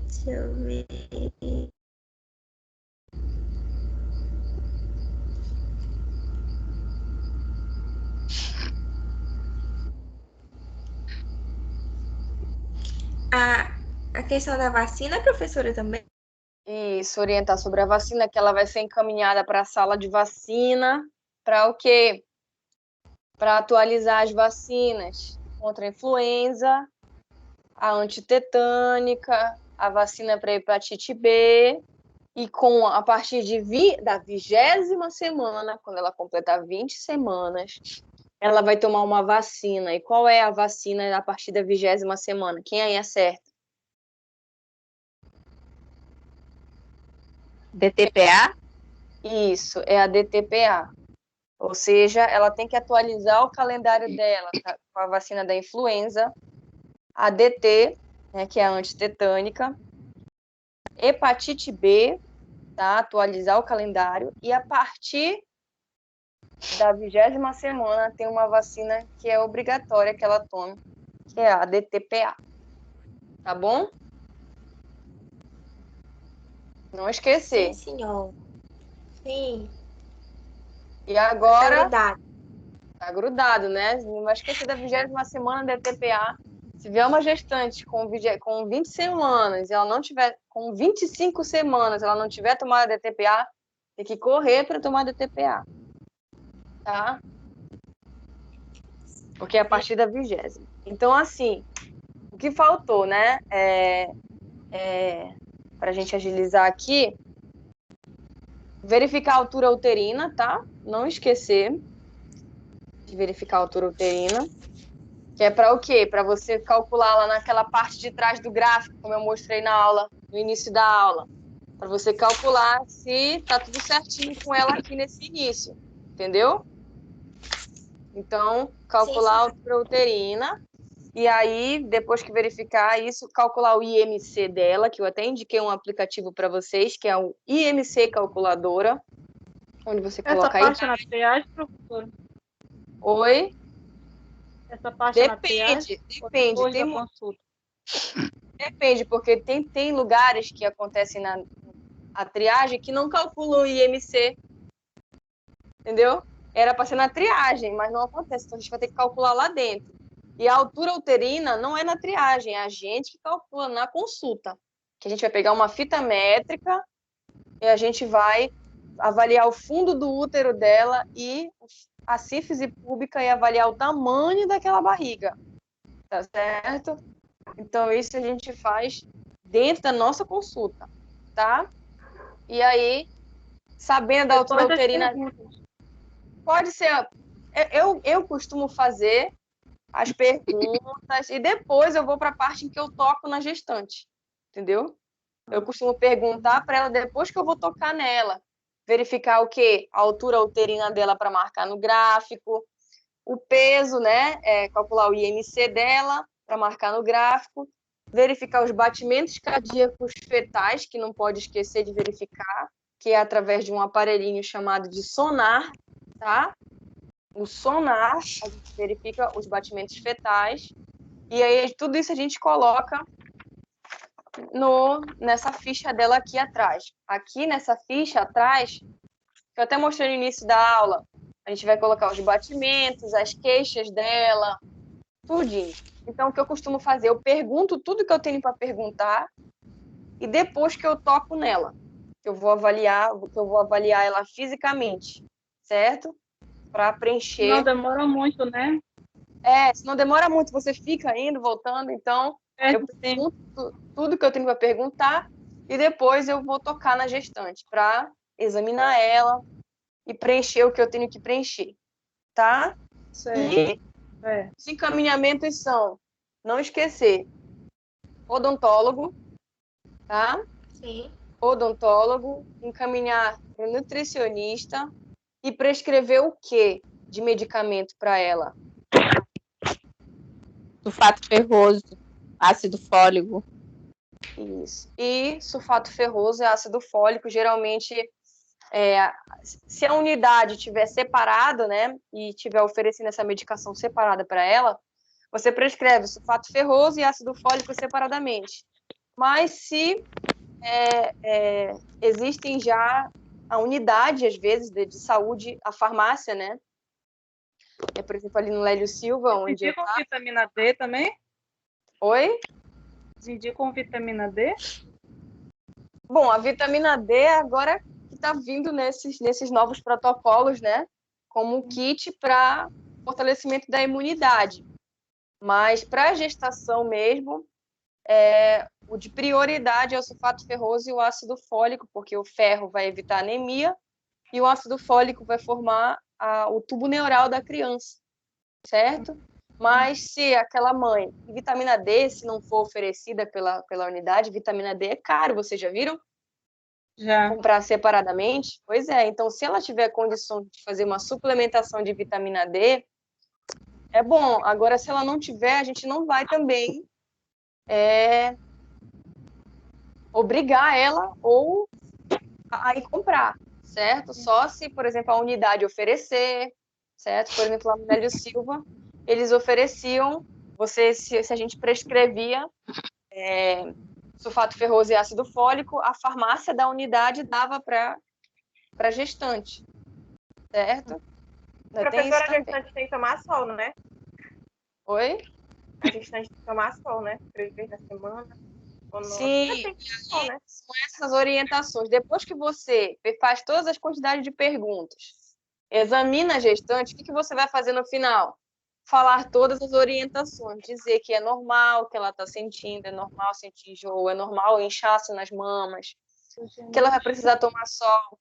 Deixa eu ver. A questão da vacina, professora, também? Isso, orientar sobre a vacina, que ela vai ser encaminhada para a sala de vacina, para o quê? Para atualizar as vacinas contra a influenza, a antitetânica, a vacina para hepatite B, e a partir da 20ª semana, quando ela completar 20 semanas, ela vai tomar uma vacina. E qual é a vacina a partir da 20ª semana? Quem aí acerta? DTPA? Isso, é a DTPA. Ou seja, ela tem que atualizar o calendário dela, tá? Com a vacina da influenza, a DT, né, que é a antitetânica, hepatite B, tá? Atualizar o calendário, e a partir da 20ª semana tem uma vacina que é obrigatória que ela tome, que é a DTPA. Tá bom? Não esquecer. Sim, senhor. Sim. E agora... Tá grudado, né? Não vai esquecer da 20ª semana DTPA. Se vier uma gestante com 20 semanas e ela não tiver, com 25 semanas, ela não tiver tomado a DTPA, tem que correr para tomar a DTPA. Tá? Porque é a partir da 20ª. Então, assim, o que faltou, né? Para a gente agilizar aqui, verificar a altura uterina, tá? Não esquecer de verificar a altura uterina, que é para o quê? Para você calcular lá naquela parte de trás do gráfico, como eu mostrei na aula, no início da aula, para você calcular se tá tudo certinho com ela aqui nesse início. entendeu? Então, calcular a altura uterina, e aí, depois que verificar isso, calcular o IMC dela, que eu até indiquei um aplicativo para vocês, que é o IMC Calculadora, onde você Essa coloca parte é na triagem, professor? Oi? Essa parte é na triagem? Depende, Ou depende. depois da consulta? Depende, porque tem lugares que acontecem a triagem que não calculam o IMC, entendeu? Era para ser na triagem, mas não acontece, então a gente vai ter que calcular lá dentro. E a altura uterina não é na triagem, é a gente que calcula na consulta. Que a gente vai pegar uma fita métrica e a gente vai avaliar o fundo do útero dela e a sífise púbica e avaliar o tamanho daquela barriga. Tá certo? Então, isso a gente faz dentro da nossa consulta, tá? E aí, sabendo da altura uterina, pode ser... Eu costumo fazer as perguntas e depois eu vou para a parte em que eu toco na gestante, entendeu? Eu costumo perguntar para ela depois que eu vou tocar nela, verificar o quê? A altura uterina dela para marcar no gráfico, o peso, né? Calcular o IMC dela para marcar no gráfico, verificar os batimentos cardíacos fetais, que não pode esquecer de verificar, que é através de um aparelhinho chamado de sonar, tá? O sonar, a gente verifica os batimentos fetais, e aí tudo isso a gente coloca nessa ficha dela aqui atrás. Aqui nessa ficha atrás, que eu até mostrei no início da aula, a gente vai colocar os batimentos, as queixas dela, tudinho. Então, o que eu costumo fazer? Eu pergunto tudo que eu tenho para perguntar e depois que eu toco nela, que eu vou avaliar ela fisicamente, certo? Para preencher. Não demora muito, né? Se não demora muito, você fica indo, voltando, então eu pergunto tudo que eu tenho para perguntar e depois eu vou tocar na gestante para examinar ela e preencher o que eu tenho que preencher, tá? Certo. E os encaminhamentos são, não esquecer, odontólogo, tá? Sim. Odontólogo, encaminhar para o nutricionista e prescrever o que de medicamento para ela? Sulfato ferroso, ácido fólico. Isso. E sulfato ferroso e ácido fólico, geralmente, se a unidade estiver separada, né, e estiver oferecendo essa medicação separada para ela, você prescreve sulfato ferroso e ácido fólico separadamente. Mas se existem já a unidade, às vezes, de saúde, a farmácia, né? Por exemplo, ali no Lélio Silva, onde eu indicam vitamina D também? Oi? Indicam vitamina D? Bom, a vitamina D agora que está vindo nesses novos protocolos, né? Como um kit para fortalecimento da imunidade. Mas para a gestação mesmo, o de prioridade é o sulfato ferroso e o ácido fólico, porque o ferro vai evitar anemia e o ácido fólico vai formar o tubo neural da criança, certo? Mas se aquela mãe, vitamina D, se não for oferecida pela unidade, vitamina D é caro, vocês já viram? Já. Comprar separadamente? Pois é, então se ela tiver condição de fazer uma suplementação de vitamina D, é bom. Agora, se ela não tiver, a gente não vai também obrigar ela ou a ir comprar, certo? Só se, por exemplo, a unidade oferecer, certo? Por exemplo, lá no Nélio Silva, eles ofereciam, se a gente prescrevia sulfato ferroso e ácido fólico, a farmácia da unidade dava para gestante, certo? Professora, a gestante tem que tomar sol, né? Oi? A gestante tem que tomar sol, né? 3 vezes na semana. Ou não? Sim, Tem que tomar sol, né? são essas orientações. Depois que você faz todas as quantidades de perguntas, examina a gestante, o que você vai fazer no final? Falar todas as orientações, dizer que é normal que ela está sentindo, é normal sentir enjoo, é normal inchaço nas mamas, que ela vai precisar tomar sol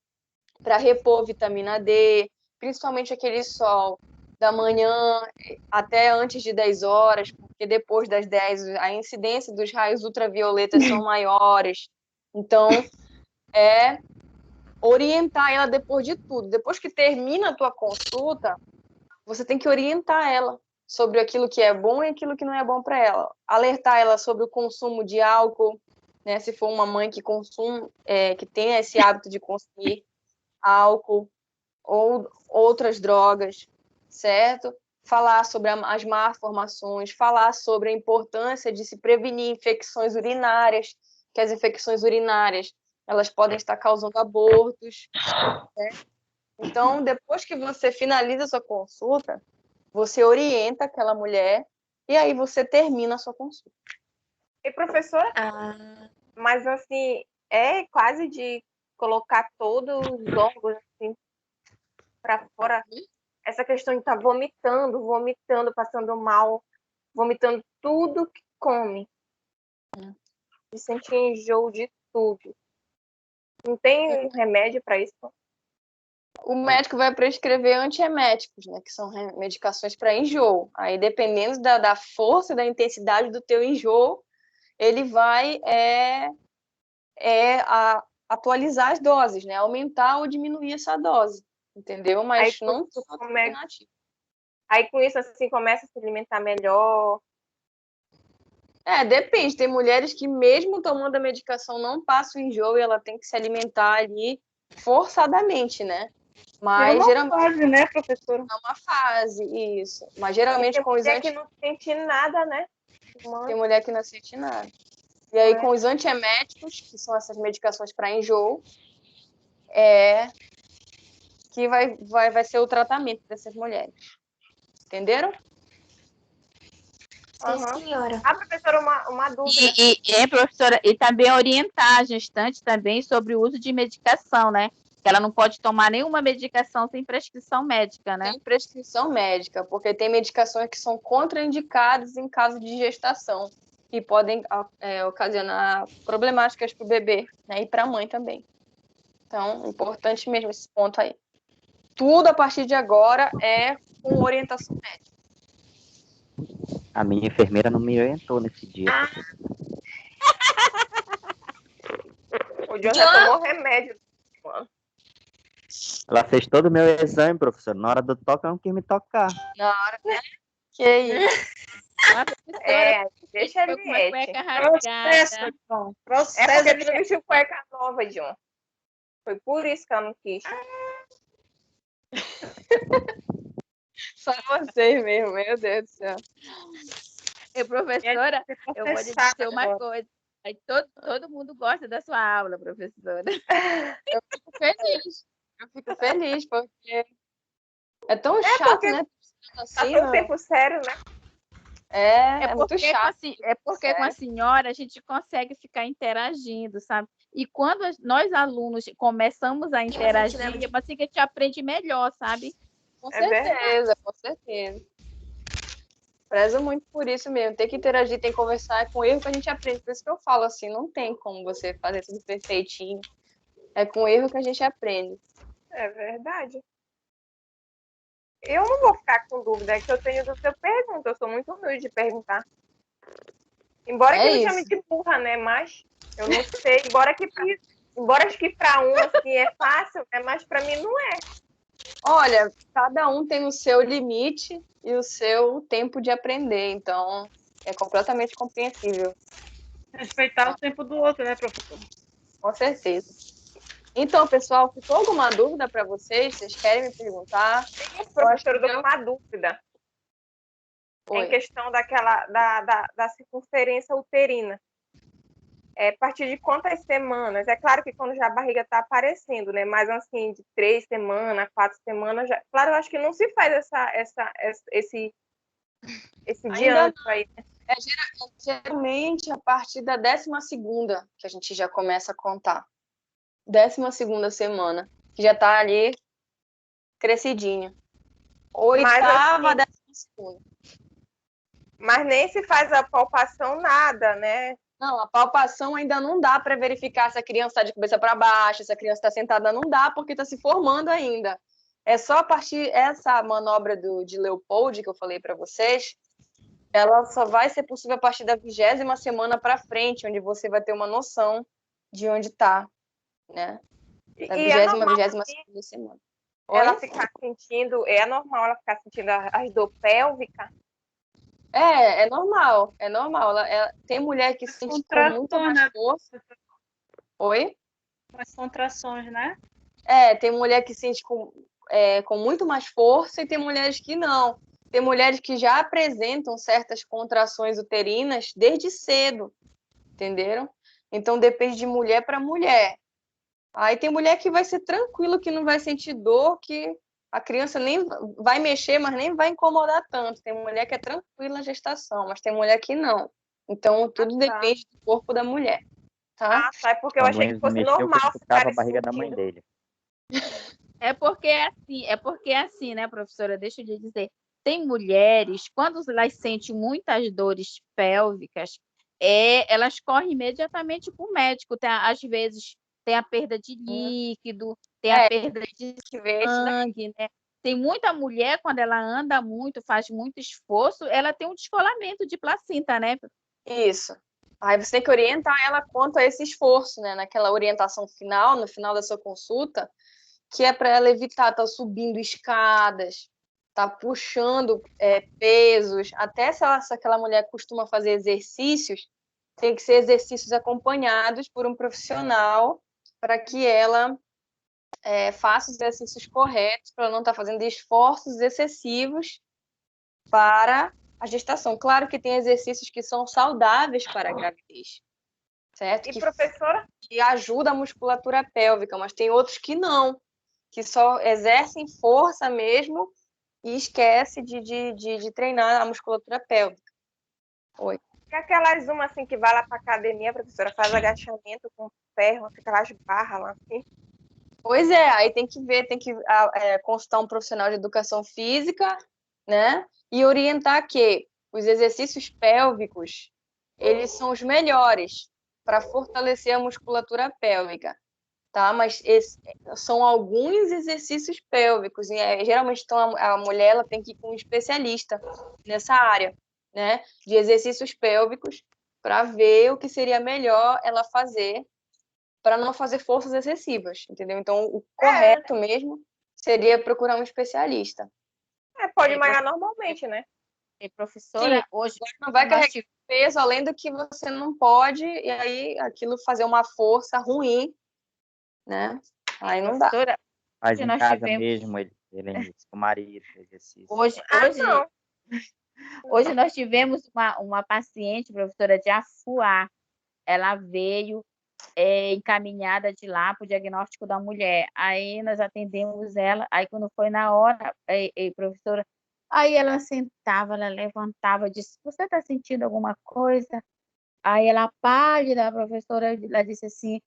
para repor vitamina D, principalmente aquele sol da manhã até antes de 10 horas, porque depois das 10 a incidência dos raios ultravioletas são maiores. Então, orientar ela depois de tudo. Depois que termina a tua consulta, você tem que orientar ela sobre aquilo que é bom e aquilo que não é bom para ela. Alertar ela sobre o consumo de álcool, né? Se for uma mãe que consome, que tem esse hábito de consumir álcool ou outras drogas, certo? Falar sobre as malformações, falar sobre a importância de se prevenir infecções urinárias, que as infecções urinárias elas podem estar causando abortos, né? Então, depois que você finaliza a sua consulta, você orienta aquela mulher e aí você termina a sua consulta. E professora, mas assim, é quase de colocar todos os órgãos assim para fora. Essa questão de estar vomitando, passando mal, vomitando tudo que come. De sentir enjoo de tudo. Não tem remédio para isso? O médico vai prescrever antieméticos, né, que são medicações para enjoo. Aí, dependendo da força e da intensidade do teu enjoo, ele vai atualizar as doses, né, aumentar ou diminuir essa dose, entendeu? Mas Aí, não só alternativo. Aí, com isso, assim, começa a se alimentar melhor. Depende. Tem mulheres que, mesmo tomando a medicação, não passam enjoo e ela tem que se alimentar ali forçadamente, né? Mas geralmente fase, né, professora? é uma fase, isso. Mas geralmente com os que não sente nada, né? Tem mulher que não sente nada. E aí, com os antieméticos, que são essas medicações para enjoo, que vai ser o tratamento dessas mulheres. Entenderam? Sim, senhora. Professora, uma dúvida. Professora, e também orientar a gestante também sobre o uso de medicação, né? Que ela não pode tomar nenhuma medicação sem prescrição médica, né? Sem prescrição médica, porque tem medicações que são contraindicadas em caso de gestação e podem ocasionar problemáticas para o bebê, né? E para a mãe também. Então, importante mesmo esse ponto aí. Tudo a partir de agora é com orientação médica. A minha enfermeira não me orientou nesse dia. O John já tomou remédio. Ela fez todo o meu exame, professor. Na hora do toque, ela não quis me tocar. Na hora, né? Que isso? Deixa ele com uma cueca Processo, rasgada. John. É porque Processo. ele não vestiu cueca nova, John. Foi por isso que ela não quis. Só vocês mesmo, meu Deus do céu. Professora, eu vou lhe dizer uma coisa. Aí todo mundo gosta da sua aula, professora. Eu fico feliz, porque é tão chato, né? Assim, tá tão tempo sério, né? É muito chato. Porque com a senhora a gente consegue ficar interagindo, sabe? E quando nós alunos começamos a interagir, é assim que a gente aprende melhor, sabe? Com certeza, com certeza. Prezo muito por isso mesmo. Tem que interagir, tem que conversar, com erro que a gente aprende. Por isso que eu falo assim, não tem como você fazer tudo perfeitinho. É com erro que a gente aprende. É verdade. Eu não vou ficar com dúvida, é que eu tenho dúvida, eu pergunto. Eu sou muito humilde de perguntar. Embora que me chame de burra, né? Mas eu não sei. Embora acho que para um assim é fácil, né? Mas para mim não é. Olha, cada um tem o seu limite e o seu tempo de aprender, então é completamente compreensível. Respeitar o tempo do outro, né, professor? Com certeza. Então, pessoal, ficou alguma dúvida para vocês? Vocês querem me perguntar? Professora, eu tô com uma dúvida. Em questão da circunferência uterina. A partir de quantas semanas? É claro que quando já a barriga está aparecendo, né? Mas assim, de 3 semanas, 4 semanas, já... Claro, eu acho que não se faz esse diâmetro aí, né? Geralmente a partir da 12ª que a gente já começa a contar. 12ª semana, que já está ali crescidinho. 8ª, 12ª. Mas nem se faz a palpação, nada, né? Não, a palpação ainda não dá para verificar se a criança está de cabeça para baixo, se a criança está sentada, não dá, porque está se formando ainda. É só a partir essa manobra de Leopold que eu falei para vocês, ela só vai ser possível a partir da 20ª semana para frente, onde você vai ter uma noção de onde está, né? Da E é 20ª, normal 22ª semana. Oi? ela ficar sentindo, é normal ela ficar sentindo as dor pélvica? É normal, é normal. Tem mulher que sente com muito Contração, mais né? força. Oi? As contrações, né? Tem mulher que sente com muito mais força e tem mulheres que não. Tem mulheres que já apresentam certas contrações uterinas desde cedo, entenderam? Então depende de mulher para mulher. Aí tem mulher que vai ser tranquilo, que não vai sentir dor, que a criança nem vai mexer, mas nem vai incomodar tanto. Tem mulher que é tranquila na gestação, mas tem mulher que não. Então tudo tá. depende do corpo da mulher, tá? É porque eu Quando achei eles que fosse mexiam, eu normal escutava ficar a barriga da mãe sentindo. dele. É porque é assim, né, professora? Deixa eu lhe dizer. Tem mulheres, quando elas sentem muitas dores pélvicas, elas correm imediatamente para o médico. Às vezes tem a perda de líquido, tem a perda de Que vê isso daí. sangue, né? Tem muita mulher, quando ela anda muito, faz muito esforço, ela tem um descolamento de placenta, né? Isso. Aí você tem que orientar ela quanto a esse esforço, né? Naquela orientação final, no final da sua consulta, que é para ela evitar estar subindo escadas, tá puxando pesos. Até se aquela mulher costuma fazer exercícios, tem que ser exercícios acompanhados por um profissional para que ela faça os exercícios corretos, para não estar fazendo esforços excessivos para a gestação. Claro que tem exercícios que são saudáveis para a gravidez, certo? E professora? Que ajuda a musculatura pélvica, mas tem outros que não, que só exercem força mesmo e esquece de treinar a musculatura pélvica. Oi. E aquelas assim que vai lá para academia, professora, faz agachamento com ferro, fica aquelas barras lá assim. Pois é, aí tem que ver, tem que consultar um profissional de educação física, né? E orientar que os exercícios pélvicos, eles são os melhores para fortalecer a musculatura pélvica, tá? Mas são alguns exercícios pélvicos, e geralmente então, a mulher ela tem que ir com um especialista nessa área, né? De exercícios pélvicos, para ver o que seria melhor ela fazer para não fazer forças excessivas, entendeu? Então, o correto mesmo seria procurar um especialista. Pode malhar normalmente, né? E professora, Sim, hoje não vai nós carregar peso além do que você não pode, e aí aquilo fazer uma força ruim, né? Aí não dá. professora, Mas hoje em nós casa tivemos mesmo, ele com o marido, exercício. Não. Hoje nós tivemos uma paciente, professora, de Afuá. Ela veio encaminhada de lá para o diagnóstico da mulher. Aí nós atendemos ela. Aí quando foi na hora, professora, aí ela sentava, ela levantava, disse: "Você está sentindo alguma coisa?" Aí ela, pálida, a professora, ela disse assim: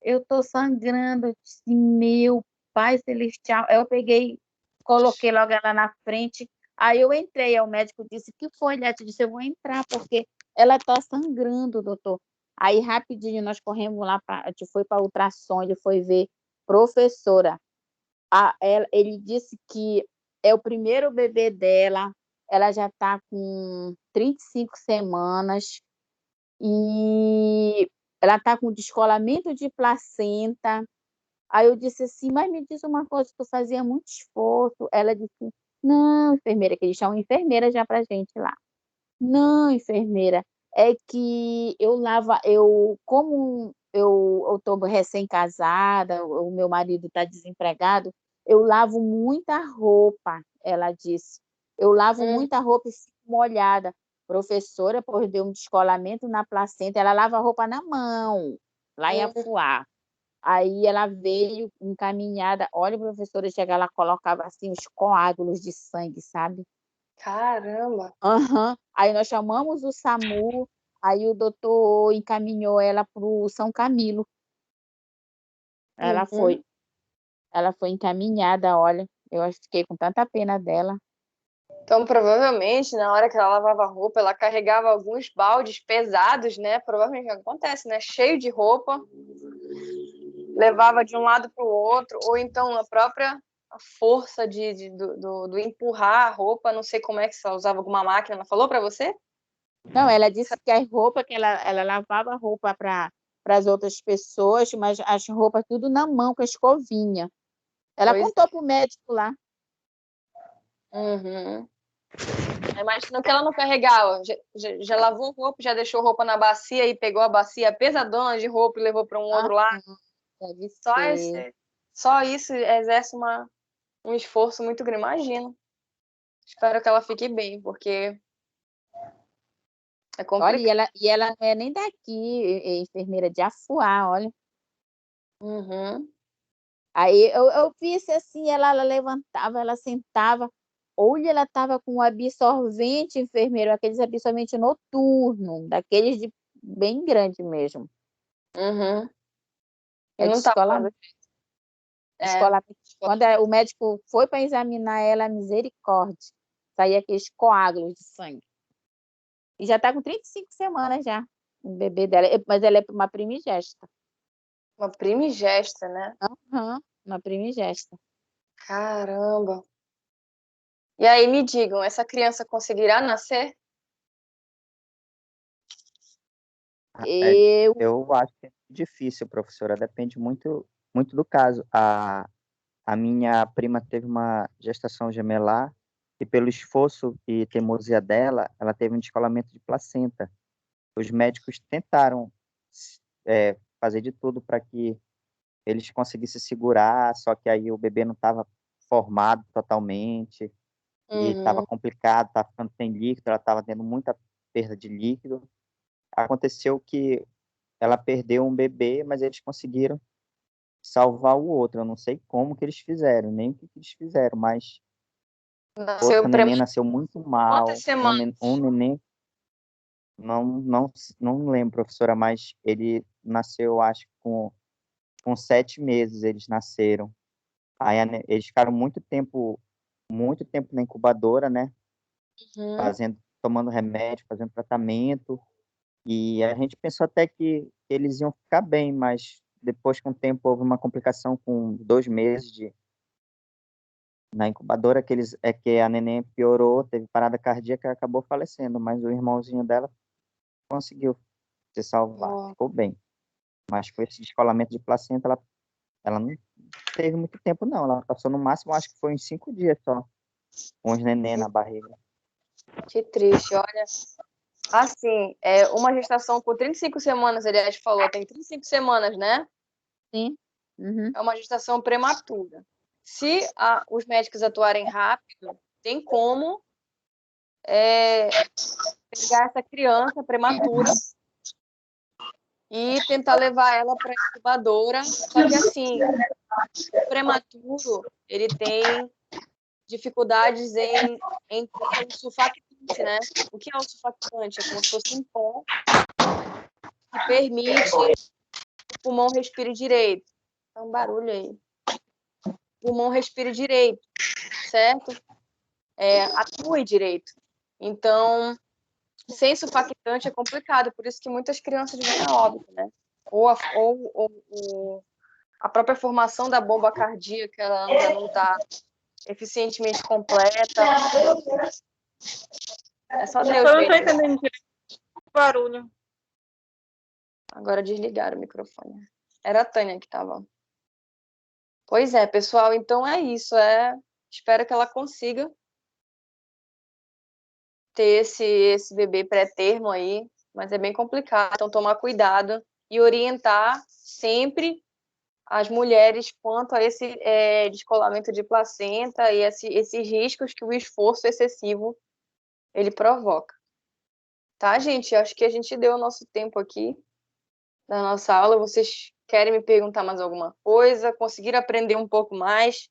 "Eu estou sangrando." Eu disse: "Meu Pai Celestial." Eu peguei, coloquei logo ela na frente. Aí eu entrei, aí o médico disse: "Que foi, Leti?" Eu disse: "Eu vou entrar, porque ela está sangrando, doutor." Aí rapidinho nós corremos lá, a gente foi para ultrassom, ele foi ver. Professora, ele disse que é o primeiro bebê dela, ela já está com 35 semanas, e ela está com descolamento de placenta. Aí eu disse assim: "Mas me diz uma coisa, tu fazia muito esforço." Ela disse: "Não, enfermeira", que eles chamam enfermeira já pra gente lá. "Não, enfermeira, é que como eu tô recém-casada, o meu marido está desempregado, eu lavo muita roupa." Ela disse: "Eu lavo muita roupa e fico molhada." Professora, pois deu um descolamento na placenta, ela lava a roupa na mão, lá em Afuá. Aí ela veio encaminhada. Olha, professora, chega, ela colocava assim os coágulos de sangue, sabe? Caramba! Aí nós chamamos o SAMU, aí o doutor encaminhou ela para o São Camilo. Ela foi encaminhada, olha, eu fiquei com tanta pena dela. Então, provavelmente, na hora que ela lavava a roupa, ela carregava alguns baldes pesados, né? Provavelmente acontece, né? Cheio de roupa, levava de um lado para o outro, ou então a própria força do empurrar a roupa, não sei como é que ela usava alguma máquina, ela falou para você? Não, ela disse que as roupas que ela lavava roupa para para as outras pessoas, mas as roupas tudo na mão, com a escovinha. Ela Pois contou para o médico lá. Uhum. Imagina que ela não carregava, já lavou roupa, já deixou roupa na bacia e pegou a bacia pesadona de roupa e levou para um outro lado. Deve Só, ser. só isso exerce um esforço muito grande. Imagina. Espero que ela fique bem, porque é complicado. Olha, e ela não é nem daqui, é enfermeira de Afuá, olha. Uhum. Aí eu vi assim, ela levantava, ela sentava. Olha, ela estava com um absorvente, enfermeiro, aqueles absorvente noturno, daqueles de bem grande mesmo. Uhum. E É de não tá escola. fazendo. Escola. Quando o médico foi para examinar ela, misericórdia, saía aqueles coágulos de sangue. E já está com 35 semanas já, o bebê dela. Mas ela é uma primigesta. Uma primigesta, né? Uhum, uma primigesta. Caramba. E aí, me digam, essa criança conseguirá nascer? Eu acho que é difícil, professora. Depende muito, muito do caso. A minha prima teve uma gestação gemelar e, pelo esforço e teimosia dela, ela teve um descolamento de placenta. Os médicos tentaram fazer de tudo para que eles conseguissem segurar, só que aí o bebê não estava formado totalmente e estava complicado, estava ficando sem líquido, ela estava tendo muita perda de líquido. Aconteceu que ela perdeu um bebê, mas eles conseguiram salvar o outro. Eu não sei como que eles fizeram, nem o que eles fizeram, mas Nasceu neném nasceu muito mal. Quantas semanas? Um neném, não lembro, professora, mas ele nasceu, acho, com 7 meses eles nasceram. Aí eles ficaram muito tempo na incubadora, né? Tomando remédio, fazendo tratamento. E a gente pensou até que eles iam ficar bem, mas depois, com o tempo, houve uma complicação com 2 meses na incubadora, que a neném piorou, teve parada cardíaca e acabou falecendo, mas o irmãozinho dela conseguiu se salvar, ficou bem. Mas com esse descolamento de placenta, ela não teve muito tempo, não. Ela passou no máximo, acho que foi uns 5 dias só, com os neném na barriga. Que triste, olha. Assim, uma gestação por 35 semanas, aliás, falou, tem 35 semanas, né? Sim. Uhum. É uma gestação prematura. Se os médicos atuarem rápido, tem como pegar essa criança prematura e tentar levar ela para a incubadora. Só que, assim, o prematuro, ele tem dificuldades em ter um sulfactante, né? O que é um sulfactante? É como se fosse um pó que permite que o pulmão respire direito. Tá um barulho aí. O pulmão respire direito, certo? Atue direito. Então, sem sulfactante é complicado, por isso que muitas crianças vêm a óbito, né? Ou a própria formação da bomba cardíaca ela ainda não está eficientemente completa. É só Deus Eu não tô mesmo. entendendo direito o barulho. Agora desligaram o microfone. Era a Tânia que estava. Pois é, pessoal, então é isso. Espero que ela consiga ter esse bebê pré-termo aí, mas é bem complicado, então tomar cuidado e orientar sempre as mulheres quanto a esse descolamento de placenta e esses riscos que o esforço excessivo ele provoca. Tá, gente? Acho que a gente deu o nosso tempo aqui da nossa aula. Vocês querem me perguntar mais alguma coisa? Conseguiram aprender um pouco mais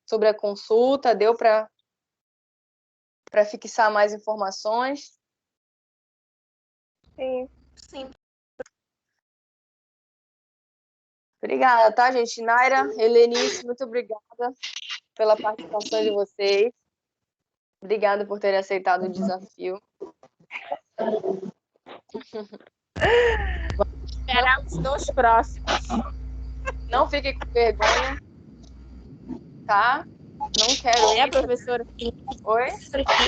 sobre a consulta? Deu para fixar mais informações? Sim. Sim. Obrigada, tá, gente? Naira, Helenice, muito obrigada pela participação de vocês. Obrigada por terem aceitado o desafio. Vamos esperar os 2 próximos. Não fiquem com vergonha, tá? Não quero ir. Professora? Oi?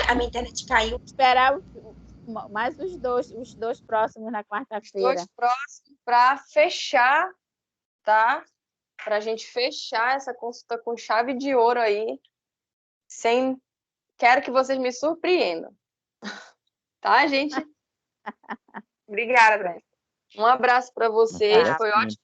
A minha internet caiu. Esperar mais os dois próximos na quarta-feira. Os 2 próximos. para fechar, tá? Para a gente fechar essa consulta com chave de ouro aí, quero que vocês me surpreendam. Tá, gente? Obrigada, professora. Um abraço para vocês, Olha foi assim, ótimo.